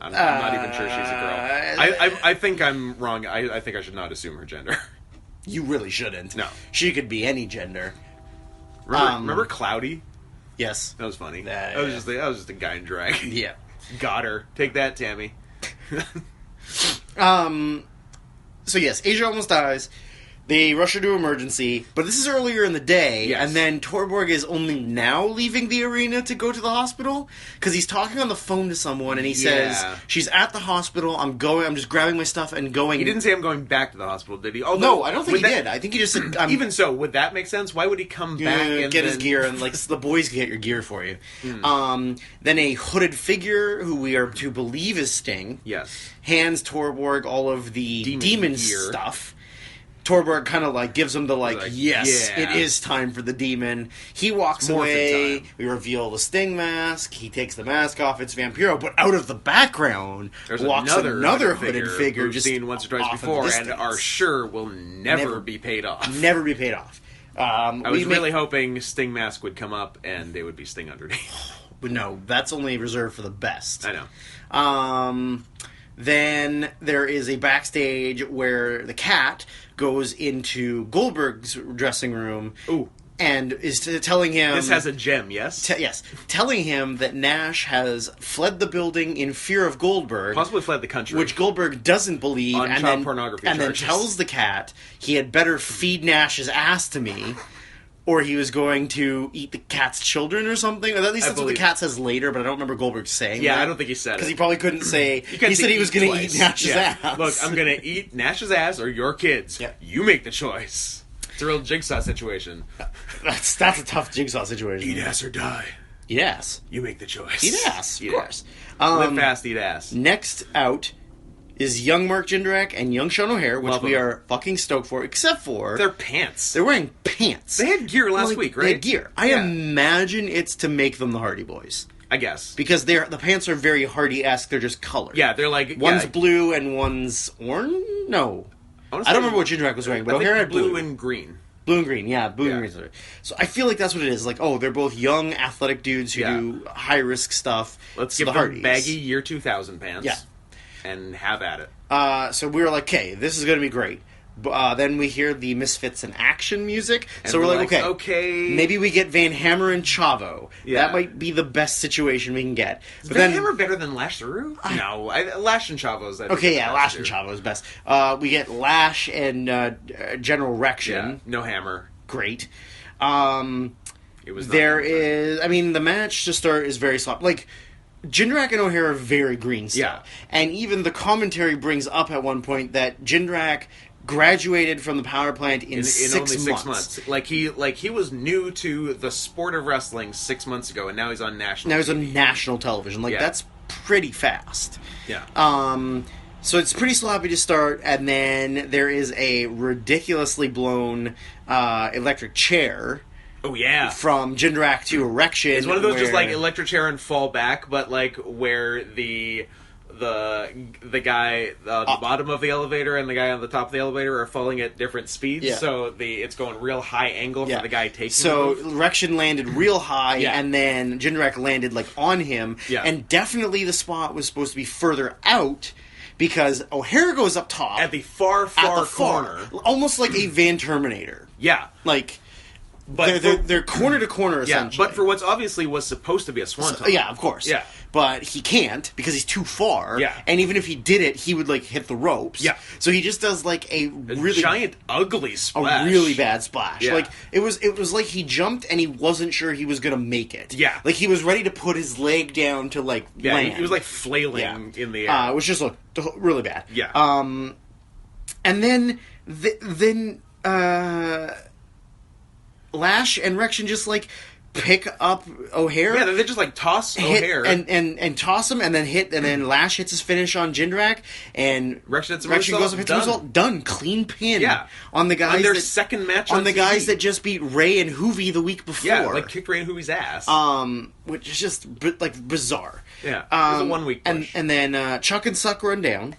I'm not even sure she's a girl. I think I'm wrong. I think I should not assume her gender.
You really shouldn't.
No.
She could be any gender.
Remember Cloudy?
Yes.
That was funny. That was just a guy in drag.
Yeah.
Got her. Take that, Tammy.
So yes, Asia almost dies. They rush her to emergency, but this is earlier in the day,
yes.
And then Torborg is only now leaving the arena to go to the hospital, because he's talking on the phone to someone, and he says, she's at the hospital, I'm just grabbing my stuff and going...
He didn't say I'm going back to the hospital, did he?
Although, no, I don't think he did. I think he just said...
even so, would that make sense? Why would he come back and
get his gear, and the boys get your gear for you. Then a hooded figure, who we are to believe is Sting,
yes,
hands Torborg all of the demon
gear
stuff. Torborg kind of like gives him the like, yes,
yeah.
it is time for the demon. He walks away. We reveal the Sting mask. He takes the mask off. It's Vampiro, but out of the background
there's
walks another hooded figure
we've
just
seen once or twice before, and are sure will never be paid off.
Never be paid off.
I was really hoping Sting mask would come up and they would be Sting underneath.
But no, that's only reserved for the best.
I know.
Then there is a backstage where the Cat goes into Goldberg's dressing room.
Ooh.
And is telling him...
This has a gem, yes?
Yes. Telling him that Nash has fled the building in fear of Goldberg.
Possibly fled the country.
Which Goldberg doesn't believe.
On child pornography
and
charges.
then tells the Cat he had better feed Nash's ass to me, or he was going to eat the Cat's children or something. Or at least that's what the Cat says later, but I don't remember Goldberg saying that.
Yeah, I don't think he said it.
Because he probably couldn't say... He said he was going to eat Nash's ass.
Look, I'm going to eat Nash's ass or your kids.
Yeah.
You make the choice. It's a real Jigsaw situation.
That's a tough Jigsaw situation.
Eat ass or die.
Eat ass.
You make the choice.
Eat ass, of course.
Live fast, eat ass.
Next out is young Mark Jindrak and young Sean O'Haire, which we are fucking stoked for, except for...
Their pants.
They're wearing pants.
They had gear last week, right?
They had gear. I imagine it's to make them the Hardy Boys.
I guess.
Because the pants are very Hardy-esque, they're just colored.
Yeah, they're like...
One's blue and one's orange? No. I don't remember what Jindrak was wearing, but O'Haire had
blue and green.
Blue and green, yeah, blue and green. So I feel like that's what it is. Like, oh, they're both young, athletic dudes who do high-risk stuff.
Let's give them baggy year 2000 pants.
Yeah.
And have at it.
So we were like, okay, this is going to be great. Then we hear the Misfits in action music.
And
so we're like, okay, maybe we get Van Hammer and Chavo.
Yeah.
That might be the best situation we can get.
Is Van Hammer better than Lash LaRue? No, Lash and Chavo's.
Okay, yeah, Lash and Chavo is best. We get Lash and General Rection.
Yeah, no Hammer.
Great.
It was.
The match to start is very sloppy. Like, Jindrak and O'Haire are very green still.
Yeah.
And even the commentary brings up at one point that Jindrak graduated from the power plant in
only
6
months. Like he was new to the sport of wrestling 6 months ago, and now he's on national.
Now he's on national television. That's pretty fast.
Yeah.
So it's pretty sloppy to start, and then there is a ridiculously blown electric chair.
Oh yeah,
from Jindrak to Erection.
It's one of those just like electric chair and fall back, but like where the guy the bottom of the elevator and the guy on the top of the elevator are falling at different speeds.
Yeah.
So it's going real high angle for the guy taking.
So Erection landed real high, and then Jindrak landed like on him.
Yeah.
And definitely the spot was supposed to be further out. Because O'Haire goes up top.
At the far corner.
Almost like a Van Terminator.
Yeah.
Like, but they're corner to corner, essentially.
Yeah, but for what's obviously was supposed to be a swanton.
Yeah, of course.
Yeah.
But he can't, because he's too far.
Yeah.
And even if he did it, he would, like, hit the ropes.
Yeah.
So he just does, like, a really...
giant, ugly splash.
A really bad splash.
Yeah.
Like, it was like he jumped and he wasn't sure he was going to make it.
Yeah.
Like, he was ready to put his leg down to, like, land.
He was, like, flailing in the air.
Which just looked really bad.
Yeah.
And then Lash and Rection just, like, pick up O'Haire.
Yeah, they just, like, toss O'Haire.
And toss him, and then hit, and then Lash hits his finish on Jindrak, and
Rection
goes up, hits the result. Done. Clean pin.
Yeah.
On the guys
on their second match
on the
TV.
Guys that just beat Ray and Hoovy the week before.
Yeah, like, kicked Ray and Hoovy's ass.
Which is just, like, bizarre.
Yeah, it was a 1 week push.
And then Chuck and Suck run down.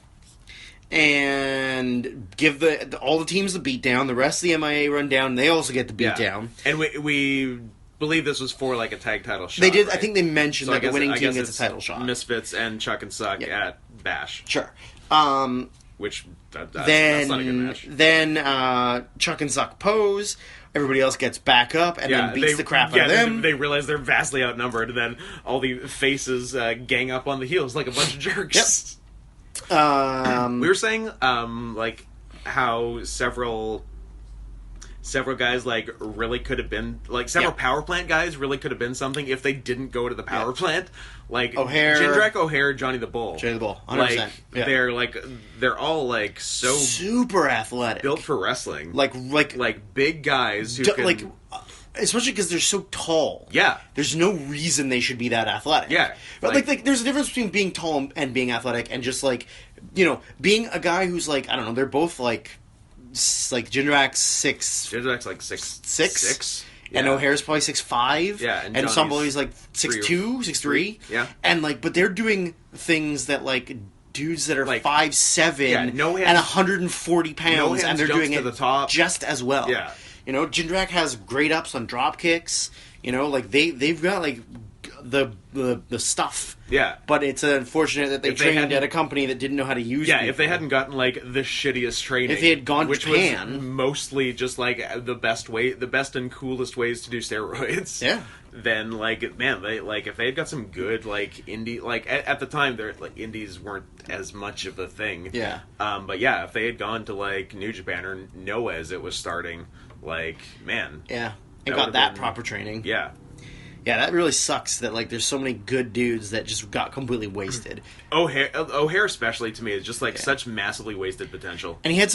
And give all the teams the beatdown. The rest of the MIA run down. And they also get the beatdown.
And we believe this was for like a tag title shot.
They did.
Right?
I think they mentioned that the winning team gets a title shot.
Misfits and Chuck and Suck at Bash.
Sure.
That's not a good match.
Then Chuck and Suck pose. Everybody else gets back up and then beats the crap out of them.
They realize they're vastly outnumbered, and then all the faces gang up on the heels like a bunch of jerks.
Yep.
We were saying like how several guys like really could have been like several power plant guys really could have been something if they didn't go to the power plant. Like
O'Haire,
Jindrak, O'Haire, Johnny the Bull.
100%.
They're all like so
super athletic,
built for wrestling. Like big guys who can,
especially because they're so tall.
Yeah.
There's no reason they should be that athletic.
Yeah.
But like there's a difference between being tall and being athletic and just like, being a guy who's like, I don't know, they're both like like Jindrak's 6'6",
Jindrak's like 6'6",
and O'Hare's probably 6'5",
yeah,
and Somebody's like 6'2", 6'3",
yeah,
and like, but they're doing things that like dudes that are
like
5'7", and 140 pounds, and they're doing it
the top.
just as well.
Yeah,
you know, Jindrak has great ups on drop kicks. You know, like they've got like the stuff.
Yeah.
But it's unfortunate that they trained at a company that didn't know how to use people.
If they hadn't gotten, like, the shittiest training...
If they had gone to Japan...
was mostly just, like, the best and coolest ways to do steroids.
Yeah.
Then, like, man, if they had got some good, like, indie... Like, at the time, like, indies weren't as much of a thing.
Yeah.
But, yeah, if they had gone to, like, New Japan or Noah as it was starting, like, man...
Yeah. And got that proper training.
Yeah.
Yeah, that really sucks that, like, there's so many good dudes that just got completely wasted.
O'Hare especially, to me, is just, like, such massively wasted potential.
And he had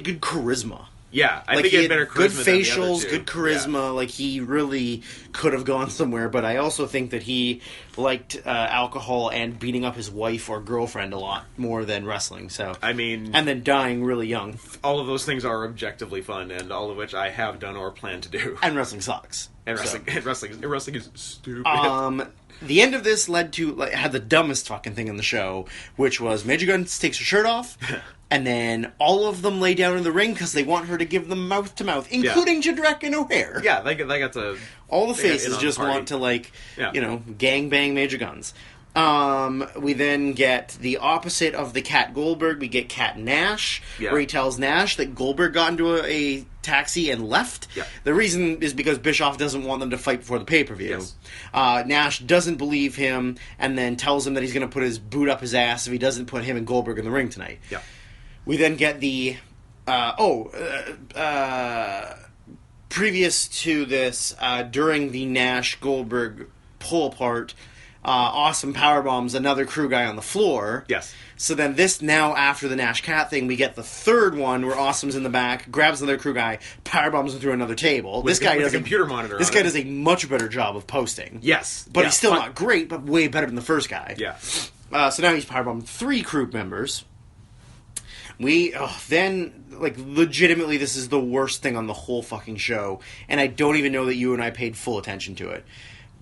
good charisma.
Yeah, I think he had better charisma
good
than
facials,
the other two.
good charisma. Yeah. Like, he really could have gone somewhere, but I also think that he liked alcohol and beating up his wife or girlfriend a lot more than wrestling. So
I mean...
And then dying really young.
All of those things are objectively fun, and all of which I have done or plan to do.
And wrestling sucks.
And wrestling is stupid.
The end of this had the dumbest fucking thing in the show, which was Major Guns takes her shirt off, and then all of them lay down in the ring because they want her to give them mouth to mouth, including Jindrak and O'Hare.
Yeah, they got to...
All the faces just want to, like, gang bang Major Guns. We then get the opposite of the Cat Goldberg. We get Cat Nash, where he tells Nash that Goldberg got into a taxi and left.
Yeah.
The reason is because Bischoff doesn't want them to fight before the pay-per-view.
Yes.
Nash doesn't believe him and then tells him that he's going to put his boot up his ass if he doesn't put him and Goldberg in the ring tonight.
Yeah.
We then get the... previous to this, during the Nash-Goldberg pull-apart... Awesome powerbombs another crew guy on the floor.
Yes.
So then now after the Nash Cat thing, we get the third one where Awesome's in the back, grabs another crew guy, powerbombs him through another table.
This guy does a computer monitor.
This guy does a much better job of posting.
Yes.
But he's still not great, but way better than the first guy.
Yeah.
So now he's powerbombed 3 crew members. Then, like, legitimately, this is the worst thing on the whole fucking show, and I don't even know that you and I paid full attention to it.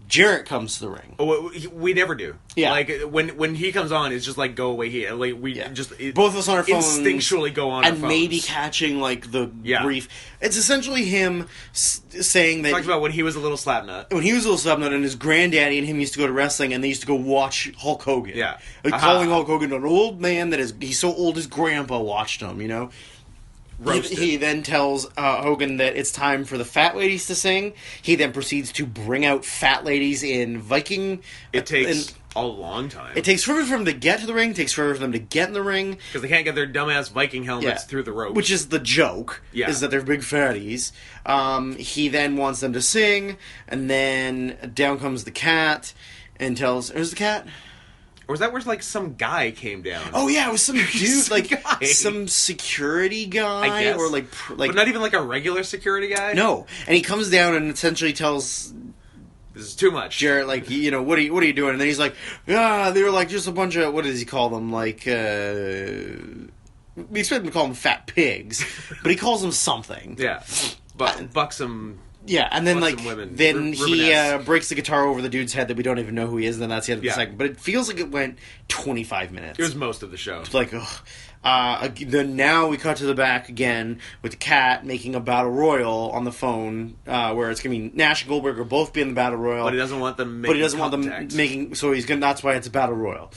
Jarrett comes to the ring.
Oh, we never do.
Yeah.
Like, when he comes on, it's just like, go away here. Like,
both of us on our phones.
Instinctually go on our phones.
And maybe catching, like, the brief... It's essentially him saying that...
Talks about when he was a little slapnut.
When he was a little slapnut, and his granddaddy and him used to go to wrestling, and they used to go watch Hulk Hogan.
Yeah.
Like, calling Hulk Hogan an old man that he's so old his grandpa watched him, you know? He then tells Hogan that it's time for the fat ladies to sing. He then proceeds to bring out fat ladies in Viking.
It takes a long time.
It takes forever for them to get to the ring. It takes forever for them to get in the ring.
Because they can't get their dumbass Viking helmets through the ropes.
Which is the joke, is that they're big fatties. He then wants them to sing, and then down comes the cat and tells... Where's the cat?
Or was that where, like, some guy came down?
Oh, yeah, it was some dude, like, some security guy.
I guess.
Or, like...
But not even, like, a regular security guy?
No. And he comes down and essentially tells...
This is too much.
Jarrett, like, you know, what are you doing? And then he's like, they were, like, just a bunch of... What does he call them? Like, we expect him to call them fat pigs. But he calls them something.
Yeah. Buxom...
Yeah, and then, like, then he
Rubeness.
breaks the guitar over the dude's head that we don't even know who he is, and then that's the end of the
Yeah.
segment. But it feels like it went 25 minutes.
It was most of the show.
It's like, ugh. Then now we cut to the back again with the cat making a battle royal on the phone, where it's going to be Nash and Goldberg will both be in the battle royal.
But he doesn't want them making
so that's why it's a battle royal.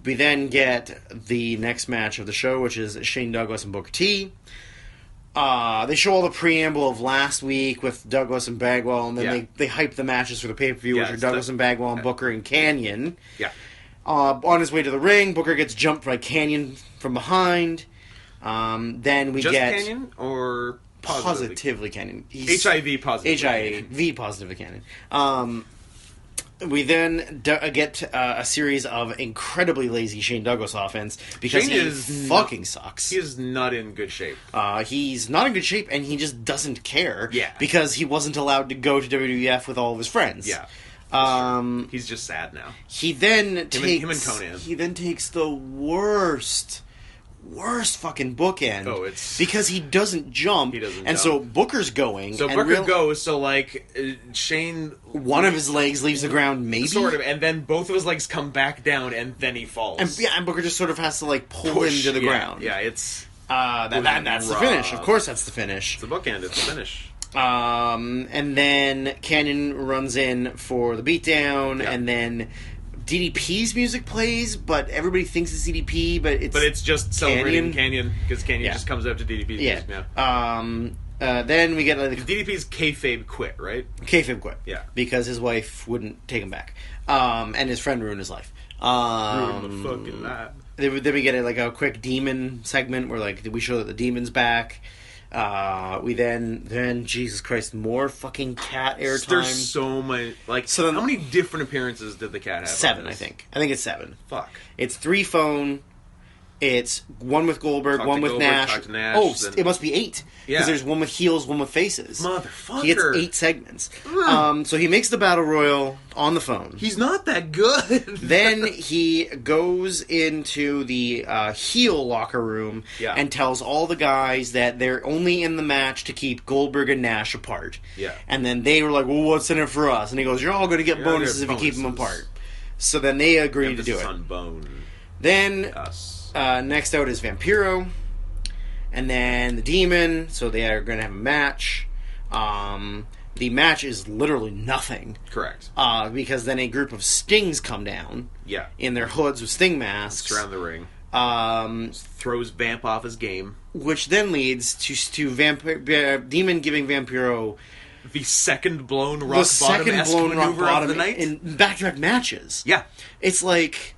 We then get the next match of the show, which is Shane Douglas and Booker T. They show all the preamble of last week with Douglas and Bagwell, and then they hype the matches for the pay-per-view, which are Douglas and Bagwell and Booker and Canyon.
Yeah.
On his way to the ring, Booker gets jumped by Canyon from behind. Then we get...
Just Canyon, or
positively Canyon.
HIV positively.
HIV positively Canyon. We then get a series of incredibly lazy Shane Douglas offense because he fucking sucks.
He is not in good shape.
He's not in good shape, and he just doesn't care.
Yeah.
Because he wasn't allowed to go to WWF with all of his friends.
Yeah. He's just sad now.
He then takes...
Him and Conan.
He then takes the worst worst fucking bookend.
Oh, it's...
because he doesn't jump.
He doesn't
and
jump.
so Booker's going.
So
and
Booker goes, so, like, Shane...
one of his legs leaves the ground, maybe?
Sort of, and then both of his legs come back down, and then he falls.
And Booker just sort of has to, like, pull him to the ground.
Yeah, it's...
that's the finish. Of course that's the finish.
It's the bookend, it's the finish.
And then Canyon runs in for the beatdown, and then DDP's music plays, but everybody thinks it's DDP, but
it's just celebrating Canyon, because Canyon just comes up to DDP's music.
Then we get like
DDP's kayfabe quit, right?
Kayfabe quit.
Yeah.
Because his wife wouldn't take him back. And his friend ruined his life.
Ruined the fucking life.
Then we get a quick demon segment where we show that the demon's back. We then Jesus Christ, more fucking cat airtime.
There's so many. So how many different appearances did the cat have?
7, I think. I think it's 7.
Fuck.
It's 3 phone. It's 1 with Goldberg, 1 with Nash.
Talk to Nash.
Oh, it must be 8. Because there's 1 with heels, 1 with faces.
Motherfucker.
He gets 8 segments. So he makes the Battle Royal on the phone.
He's not that good.
Then he goes into the heel locker room and tells all the guys that they're only in the match to keep Goldberg and Nash apart.
Yeah.
And then they were like, well, what's in it for us? And he goes, you're all going to get bonuses if you keep them apart. So then they agree to do it.
On bone.
Then... next out is Vampiro, and then the Demon, so they are going to have a match. The match is literally nothing.
Correct.
Because then a group of Stings come down.
Yeah. In
their hoods with Sting masks.
Surround the ring. Throws Vamp off his game.
Which then leads to Demon giving Vampiro...
the second blown rock bottom-esque maneuver of the night?
In back-to-back matches.
Yeah.
It's like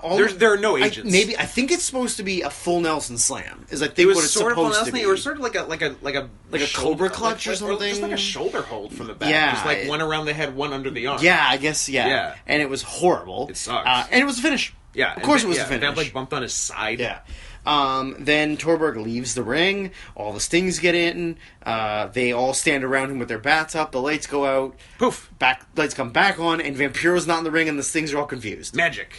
all
there are no agents.
I think it's supposed to be a full Nelson slam. Is I think what it's supposed to be.
It was sort of like a
Cobra clutch or something.
Or just like a shoulder hold from the back.
Yeah,
just like one around the head, one under the arm.
Yeah, I guess. Yeah. And it was horrible.
It sucks.
And it was a finish.
Yeah,
of course it was a finish.
Vamp bumped on his side.
Yeah. Then Torberg leaves the ring. All the Stings get in. They all stand around him with their bats up. The lights go out.
Poof.
Lights come back on, and Vampiro's not in the ring, and the Stings are all confused.
Magic.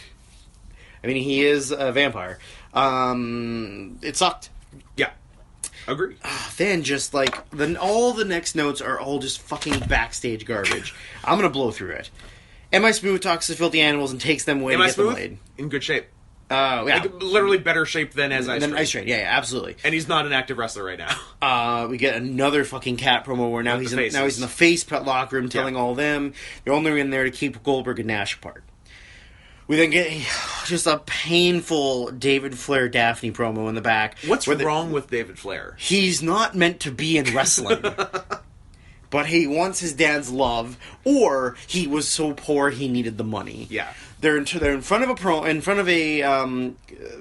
I mean, he is a vampire. It sucked.
Yeah. Agree.
Then just all the next notes are all just fucking backstage garbage. I'm gonna blow through it. M.I. Smooth talks to filthy animals and takes them away to get them laid.
In good shape.
Yeah.
Literally better shape than Ice Train.
Yeah, absolutely.
And he's not an active wrestler right now.
We get another fucking cat promo where now he's in the face locker room telling all of them they're only in there to keep Goldberg and Nash apart. We then get just a painful David Flair Daphne promo in the back.
What's wrong with David Flair?
He's not meant to be in wrestling. But he wants his dad's love, or he was so poor he needed the money.
Yeah.
They're in front of a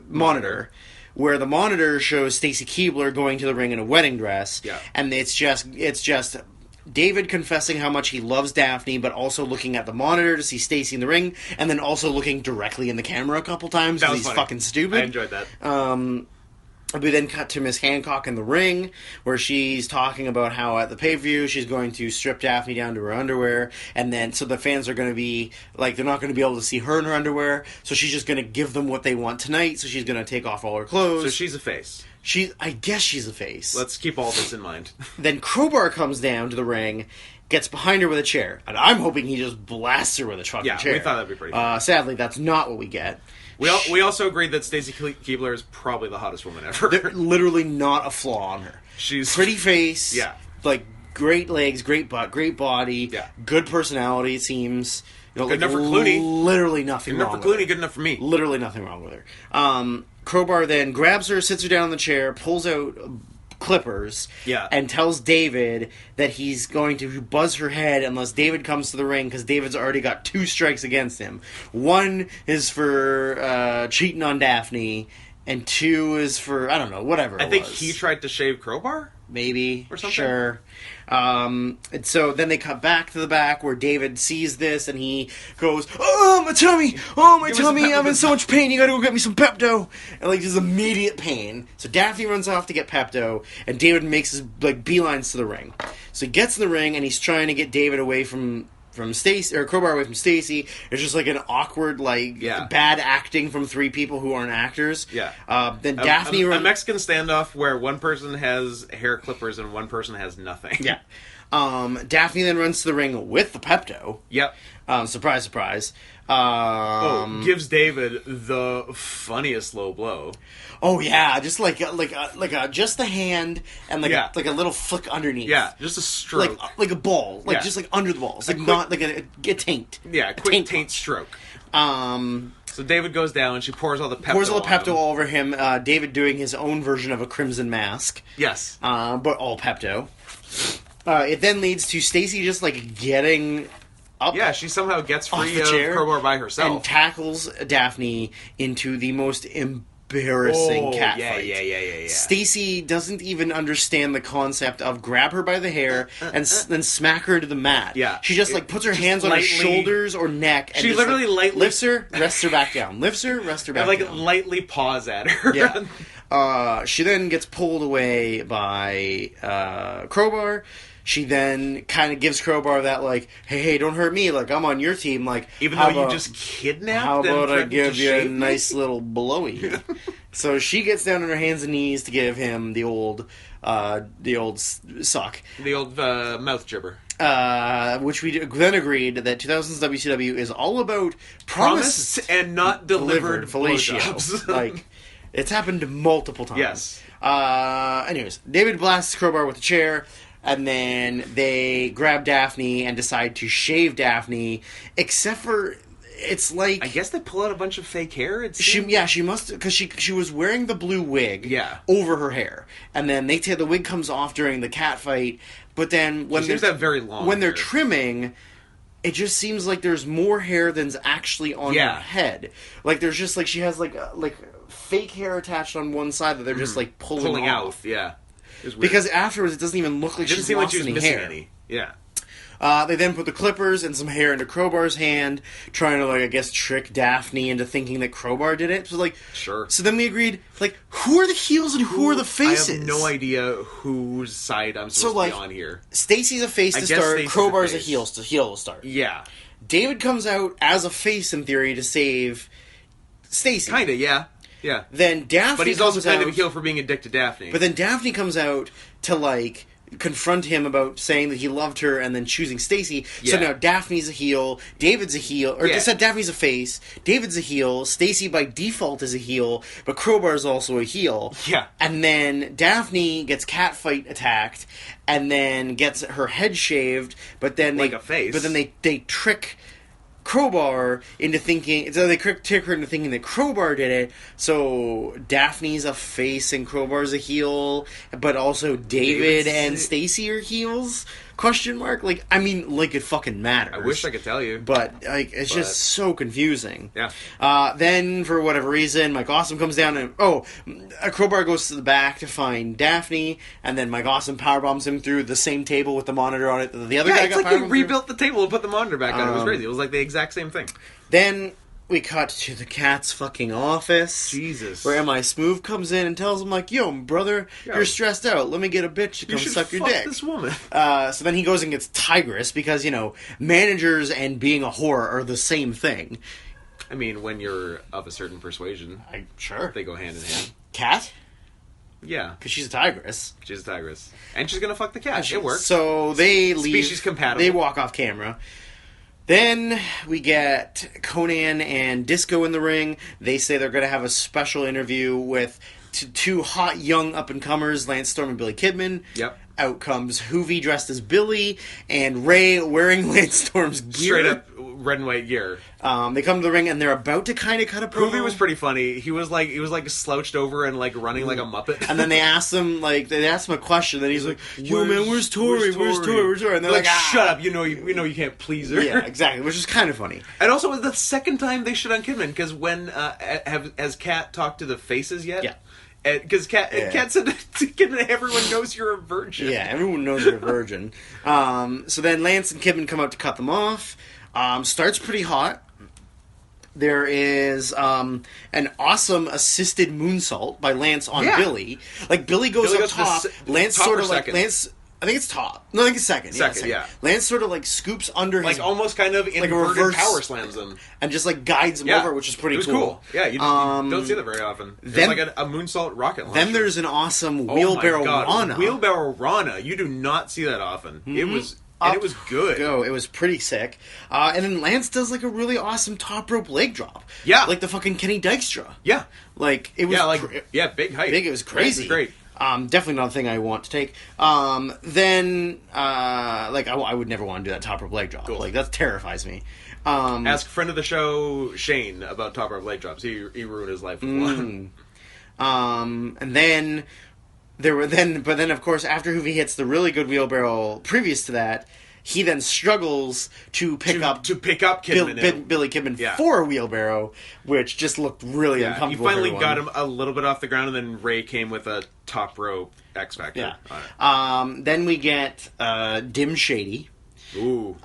monitor, where the monitor shows Stacy Keibler going to the ring in a wedding dress.
Yeah.
And it's just David confessing how much he loves Daphne, but also looking at the monitor to see Stacy in the ring, and then also looking directly in the camera a couple times because he's
funny.
fucking stupid.
I enjoyed that.
We then cut to Miss Hancock in the ring, where she's talking about how at the pay-per-view she's going to strip Daphne down to her underwear, and then so the fans are going to be like, they're not going to be able to see her in her underwear, so she's just going to give them what they want tonight, so she's going to take off all her clothes.
So she's a face.
I guess she's a face.
Let's keep all this in mind.
Then Crowbar comes down to the ring, gets behind her with a chair, and I'm hoping he just blasts her with a fucking chair.
Yeah, we thought that'd be pretty funny.
Sadly, that's not what we get.
We also agreed that Stacy Keibler is probably the hottest woman ever.
There's literally not a flaw on her.
She's
pretty face.
Yeah.
Great legs, great butt, great body.
Yeah.
Good personality, it seems.
Good enough for Clooney.
Literally nothing wrong with her.
Good enough for Clooney, good enough for me.
Literally nothing wrong with her. Crowbar then grabs her, sits her down in the chair, pulls out clippers, and tells David that he's going to buzz her head unless David comes to the ring, because David's already got 2 strikes against him. 1 is for cheating on Daphne, and 2 is for, I don't know, whatever
I think he tried to shave Crowbar?
Maybe.
Or something?
Sure. And so then they cut back to the back where David sees this and he goes, "Oh, my tummy! Oh, my tummy! I'm in so much pain. You gotta go get me some Pepto." And there's immediate pain. So Daphne runs off to get Pepto, and David makes his beelines to the ring. So he gets in the ring and he's trying to get David away from Stacy, or crowbar away from Stacy. It's just like an awkward, like bad acting from three people who aren't actors.
Yeah.
Then Daphne
a Mexican standoff where one person has hair clippers and one person has nothing.
Yeah. Daphne then runs to the ring with the Pepto.
Yep.
Surprise, surprise.
Gives David the funniest low blow.
Oh yeah, just like just the hand and like a little flick underneath.
Yeah, just a stroke,
like a ball, just like under the balls, like not like a taint.
Yeah, a quick taint stroke. So David goes down and she pours all the Pepto
all over him. David doing his own version of a crimson mask.
Yes,
but all Pepto. It then leads to Stacy just like getting up.
Yeah, she somehow gets free of crowbar by herself
and tackles Daphne into the most embarrassing cat fight.
Yeah.
Stacy doesn't even understand the concept of grab her by the hair and then smack her into the mat.
Yeah,
she just like puts her hands on her shoulders or neck. And
she literally lightly
lifts her, rests her back down. Lifts her, rests her back
down.
Like
lightly paws at her.
Yeah. She then gets pulled away by Crowbar. She then kind of gives Crowbar that, like, hey, don't hurt me. Like, I'm on your team. Like,
even though you just kidnapped.
How about I give you a nice little blowy? So she gets down on her hands and knees to give him the old suck,
the old mouth jibber.
Which we then agreed that 2000's WCW is all about
promised and not delivered
fellatio. Like, it's happened multiple times.
Yes.
Anyways, David blasts Crowbar with a chair. And then they grab Daphne and decide to shave Daphne, except for it's like
I guess they pull out a bunch of fake hair.
She must, because she was wearing the blue wig over her hair, and then the wig comes off during the cat fight. But then when they're trimming, it just seems like there's more hair than's actually on her head. Like there's just like she has like fake hair attached on one side that they're just like pulling off.
Out. Yeah.
Because afterwards, it doesn't even look like she's lost any hair.
Any. Yeah.
They then put the clippers and some hair into Crowbar's hand, trying to, like, I guess, trick Daphne into thinking that Crowbar did it. So, like,
sure.
So then we agreed, like, who are the heels and who are the faces?
I have no idea whose side I'm supposed to be on here.
Stacy's a face to start. Crowbar's a heel to start.
Yeah.
David comes out as a face in theory to save Stacy.
Kinda, yeah. Yeah.
Then Daphne
But he's also kind of a heel for being a dick to Daphne.
But then Daphne comes out to, like, confront him about saying that he loved her and then choosing Stacy. Yeah. So now Daphne's a heel, David's a heel, or said Daphne's a face, David's a heel, Stacy by default is a heel, but Crowbar's also a heel.
Yeah.
And then Daphne gets catfight attacked and then gets her head shaved, but then
like a face.
But then they trick Crowbar into thinking, so they trick her into thinking that Crowbar did it. So Daphne's a face and Crowbar's a heel, but also David and Stacy are heels? Question mark? Like, I mean, like it fucking matters.
I wish I could tell you,
but like it's just so confusing.
Yeah.
Then for whatever reason, Mike Awesome comes down and a Crowbar goes to the back to find Daphne, and then Mike Awesome powerbombs him through the same table with the monitor on it that the other guy got
it's like they rebuilt the table and put the monitor back on. It was crazy. It was like the exact same thing.
Then we cut to the cat's fucking office.
Jesus.
Where M.I. Smooth comes in and tells him, like, yo, brother, you're stressed out. Let me get a bitch to come suck your dick.
This woman.
So then he goes and gets Tigress because, you know, managers and being a whore are the same thing.
I mean, when you're of a certain persuasion.
Sure.
They go hand in hand.
Cat?
Yeah.
Because she's a tigress.
She's a tigress. And she's going to fuck the cat. It works.
So they leave.
Species compatible.
They walk off camera. Then we get Conan and Disco in the ring. They say they're going to have a special interview with two hot young up-and-comers, Lance Storm and Billy Kidman.
Yep.
Out comes Hoovy dressed as Billy and Ray wearing Lance Storm's gear.
Straight up red and white gear.
They come to the ring and they're about to kind of cut a promo.
Hoovy was pretty funny. He was like slouched over and like running like a Muppet.
And then they asked him a question. Then he's like, "Yo man, where's Tori? Where's Tori?" And they're like,
"Shut up! You know you can't please her."
Yeah, exactly. Which is kind of funny.
And also, it was the second time they shit on Kidman because when has Kat talked to the faces yet?
Yeah.
Because Kat said to Kidman, everyone knows you're a virgin.
Yeah, everyone knows you're a virgin. So then Lance and Kidman come out to cut them off. Starts pretty hot. There is an awesome assisted moonsault by Lance on Billy. Like Billy goes up top. Lance
top
sort of
second.
Lance I think it's top. No, I think it's second.
Second, yeah.
Lance sort of like scoops under his...
Like almost kind of inverted
reverse
power slams him.
And just like guides him over, which is pretty
cool.
cool.
It was cool. Yeah, you don't see that very often. It's like a moonsault rocket launcher.
Then there's an awesome wheelbarrow Rana.
Wheelbarrow Rana. You do not see that often. Mm-hmm. It was good.
It was pretty sick. And then Lance does like a really awesome top rope leg drop.
Yeah.
Like the fucking Kenny Dykstra.
Yeah.
Like, it was...
big height.
Big, it was crazy.
It was great.
Definitely not a thing I want to take. I would never want to do that top rope leg drop. Cool. Like, that terrifies me.
Ask friend of the show, Shane, about top rope leg drops. He ruined his life with one.
And then... But then, of course, after Hoovy hits the really good wheelbarrow previous to that, he then struggles to pick up
Kidman
Billy Kidman for a wheelbarrow, which just looked really uncomfortable.
He finally got him a little bit off the ground, and then Ray came with a top rope X Factor.
Yeah. Then we get Dim Shady.
Ooh.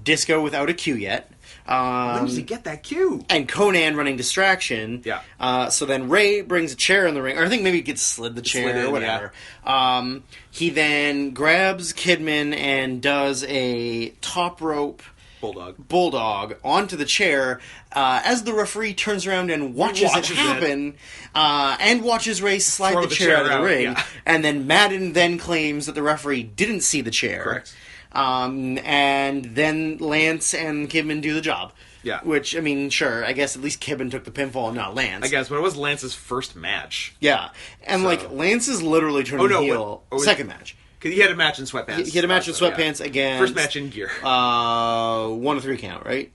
Disco without a cue yet.
When does he get that cue?
And Conan running distraction.
Yeah.
So then Ray brings a chair in the ring, or I think maybe he gets slid the chair or whatever. Yeah. He then grabs Kidman and does a top rope bulldog onto the chair as the referee turns around and watches it happen and watches Ray slide the chair out of the ring. Yeah. And then Madden then claims that the referee didn't see the chair.
Correct.
And then Lance and Kidman do the job.
Yeah.
Which, I mean, sure, I guess at least Kidman took the pinfall and not Lance.
I guess, but it was Lance's first match.
Yeah. And, Lance is literally turning heel. Second match.
Because he had a match in sweatpants.
He had a match in sweatpants against...
First match in gear.
1 to 3 count, right?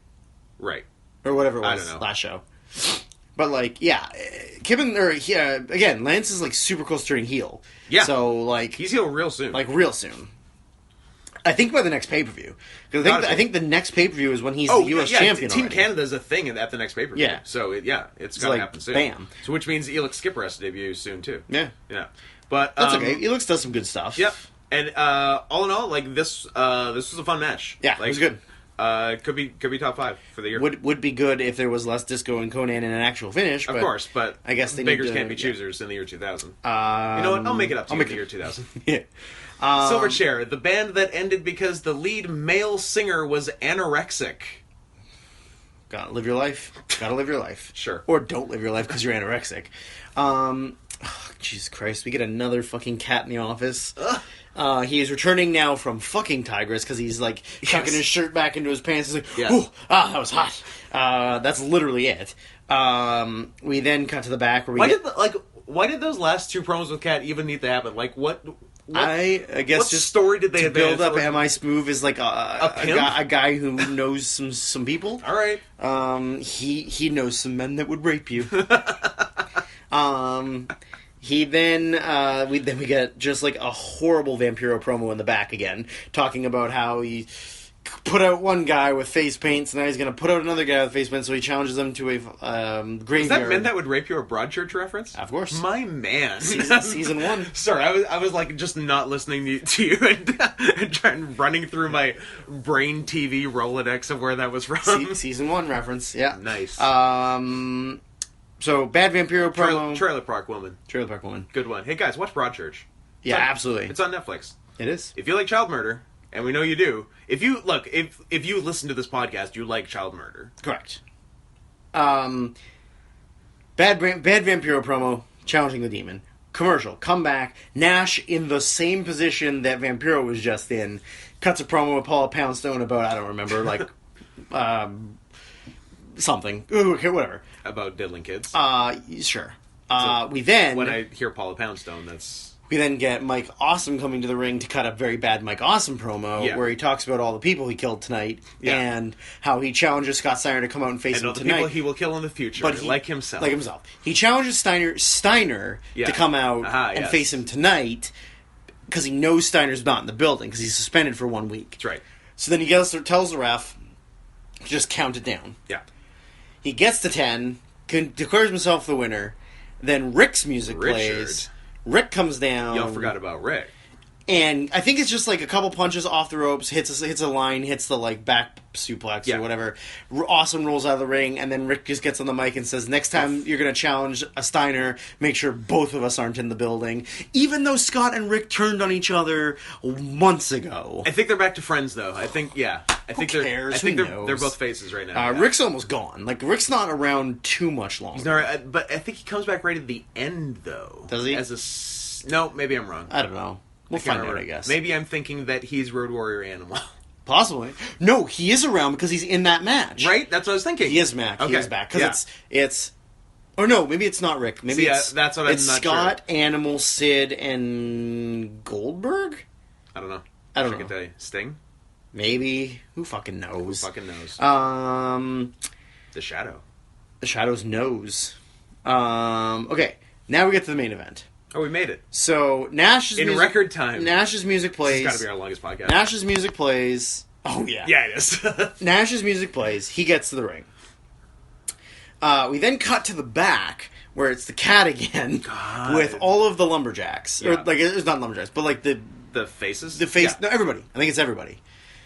Right.
Or whatever it was.
I don't know.
Last show. But, Kidman, again, Lance is, super close to turning heel.
Yeah.
So,
he's heel real soon.
Real soon. I think by the next pay-per-view. Because I think the next pay-per-view is when he's the U.S. champion
Team
already.
Canada is a thing at the next pay-per-view.
Yeah.
So, it's going to happen soon.
Bam.
So, which means Elix Skipper has to debut soon, too.
Yeah.
Yeah. But...
That's okay. Elix does some good stuff.
Yep. And, all in all, this was a fun match.
Yeah, it was good.
Could be top 5 for the year.
Would be good if there was less Disco and Conan in an actual finish.
Of course, but
I guess
beggars can't be choosers in the year 2000. You know what? I'll make it up to you in the year 2000.
Yeah.
Silverchair, the band that ended because the lead male singer was anorexic.
Gotta live your life. Gotta live your life.
Sure.
Or don't live your life because you're anorexic. Jesus Christ, we get another fucking cat in the office. He is returning now from fucking Tigress because he's tucking his shirt back into his pants. He's like, ooh, that was hot. That's literally it. We then cut to the back where
why did those last 2 promos with Cat even need to happen? What
I guess
what
just
story did they
build up? Am I Smooth is like
a
guy who knows some people.
All right.
He knows some men that would rape you. He then we get just a horrible Vampiro promo in the back again, talking about how he put out one guy with face paint, so now he's going to put out another guy with face paint, so he challenges them to a graveyard. Is
that Men That Would Rape You a Broadchurch reference?
Of course.
My man.
Season 1.
Sorry, I was just not listening to you and running through my brain TV Rolodex of where that was from.
Season 1 reference, yeah.
Nice.
So, bad Vampiro promo.
Trailer Park Woman.
Trailer Park Woman.
Good one. Hey guys, watch Broadchurch.
Yeah, absolutely.
It's on Netflix.
It is.
If you like child murder, and we know you do, if you listen to this podcast, you like child murder.
Correct. Bad Vampiro promo, challenging the demon. Commercial, come back. Nash in the same position that Vampiro was just in, cuts a promo with Paula Poundstone about, I don't remember, something. Okay, whatever.
About diddling kids.
Sure.
So
we then...
when I hear Paula Poundstone, that's...
We then get Mike Awesome coming to the ring to cut a very bad Mike Awesome promo where he talks about all the people he killed tonight and how he challenges Scott Steiner to come out and face him
all the
tonight.
People he will kill in the future, like himself.
He challenges Steiner to come out and face him tonight because he knows Steiner's not in the building because he's suspended for 1 week.
That's right.
So then he tells the ref to just count it down.
Yeah.
He gets to 10, declares himself the winner, then Rick's music plays. Rick comes down.
Y'all forgot about Rick.
And I think it's just like a couple punches off the ropes, hits a line, hits the like back suplex or whatever. Awesome rolls out of the ring, and then Rick just gets on the mic and says, "Next time you're going to challenge a Steiner, make sure both of us aren't in the building." Even though Scott and Rick turned on each other months ago.
I think they're back to friends, though. I think they're both faces right now.
Rick's almost gone. Like, Rick's not around too much longer.
He's not, but I think he comes back right at the end, though.
Does he?
No, maybe I'm wrong.
I don't know. We'll find out, I guess.
Maybe I'm thinking that he's Road Warrior Animal.
Possibly. No, he is around because he's in that match.
Right? That's what I was thinking.
He is back. Okay. He is back. Because it's... Or no, maybe it's not Rick. Maybe it's...
that's what I'm
it's
not
Scott,
sure.
Animal, Sid, and Goldberg?
I don't know.
I don't
know. I can tell you. Sting?
Maybe. Who fucking knows?
The Shadow.
The Shadow's nose. Okay, now we get to the main event.
Oh, we made it.
So, Nash's
in record time.
Nash's music plays.
This has got to be our longest podcast.
Nash's music plays. Oh, yeah.
Yeah, it is.
Nash's music plays. He gets to the ring. We then cut to the back, where it's the cat again, with all of the lumberjacks.
Yeah.
Or, like, it's not lumberjacks, but, like, the
faces?
The face... Yeah. No, everybody. I think it's everybody.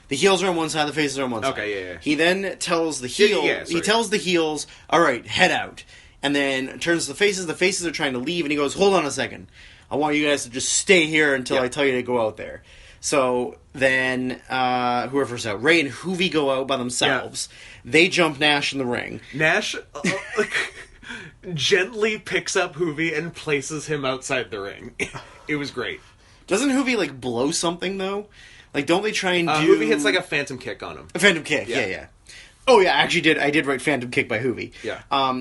The heels are on one side, the faces are on one side.
Okay, yeah.
He then tells the he tells the heels, all right, head out. And then turns to the faces. The faces are trying to leave, and he goes, hold on a second. I want you guys to just stay here until I tell you to go out there. So then, whoever's out, Ray and Hoovy go out by themselves. Yeah. They jump Nash in the ring.
Nash gently picks up Hoovy and places him outside the ring. It was great.
Doesn't Hoovy, like, blow something, though? Like, don't they try and do...
Hoovy hits, like, a phantom kick on him.
A phantom kick, yeah. Oh, yeah, I actually I did write phantom kick by Hoovy.
Yeah.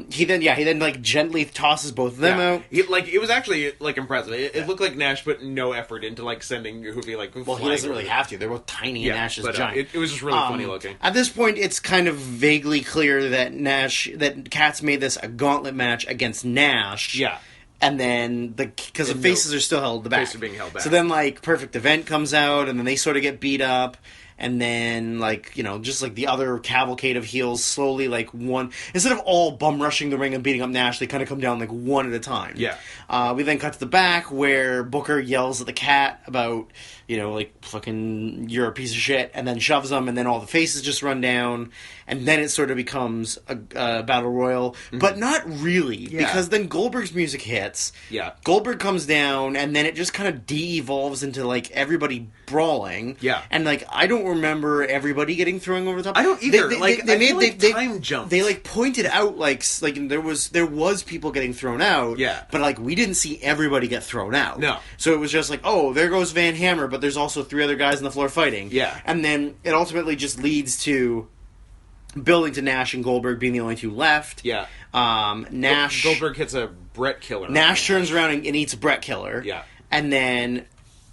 He then, like, gently tosses both of them out.
It was actually, like, impressive. It looked like Nash put no effort into, like, sending Hoovy, like,
well, he doesn't really have to. They're both tiny, and Nash is giant.
It was just really funny looking.
At this point, it's kind of vaguely clear that Katz made this a gauntlet match against Nash.
Yeah.
And then, because the faces are still held back.
Faces are being held back.
So then, like, Perfect Event comes out, and then they sort of get beat up. And then, like, you know, just like the other cavalcade of heels slowly, like, instead of all bum rushing the ring and beating up Nash, they kind of come down, like, one at a time.
Yeah.
We then cut to the back where Booker yells at the cat about, you know, like, fucking, you're a piece of shit, and then shoves him, and then all the faces just run down, and then it sort of becomes a battle royal, but not really, because then Goldberg's music hits.
Yeah.
Goldberg comes down, and then it just kind of de-evolves into, like, everybody brawling.
Yeah.
And, like, I don't remember everybody getting thrown over the top.
I don't either. They time jumped.
They, like, pointed out, like there was people getting thrown out.
Yeah.
But, like, we didn't see everybody get thrown out.
No.
So it was just like, oh, there goes Van Hammer, but there's also 3 other guys on the floor fighting.
Yeah.
And then it ultimately just leads to building to Nash and Goldberg being the only 2 left.
Yeah.
Nash...
Goldberg hits a Brett Killer.
Nash turns around and eats a Brett Killer.
Yeah.
And then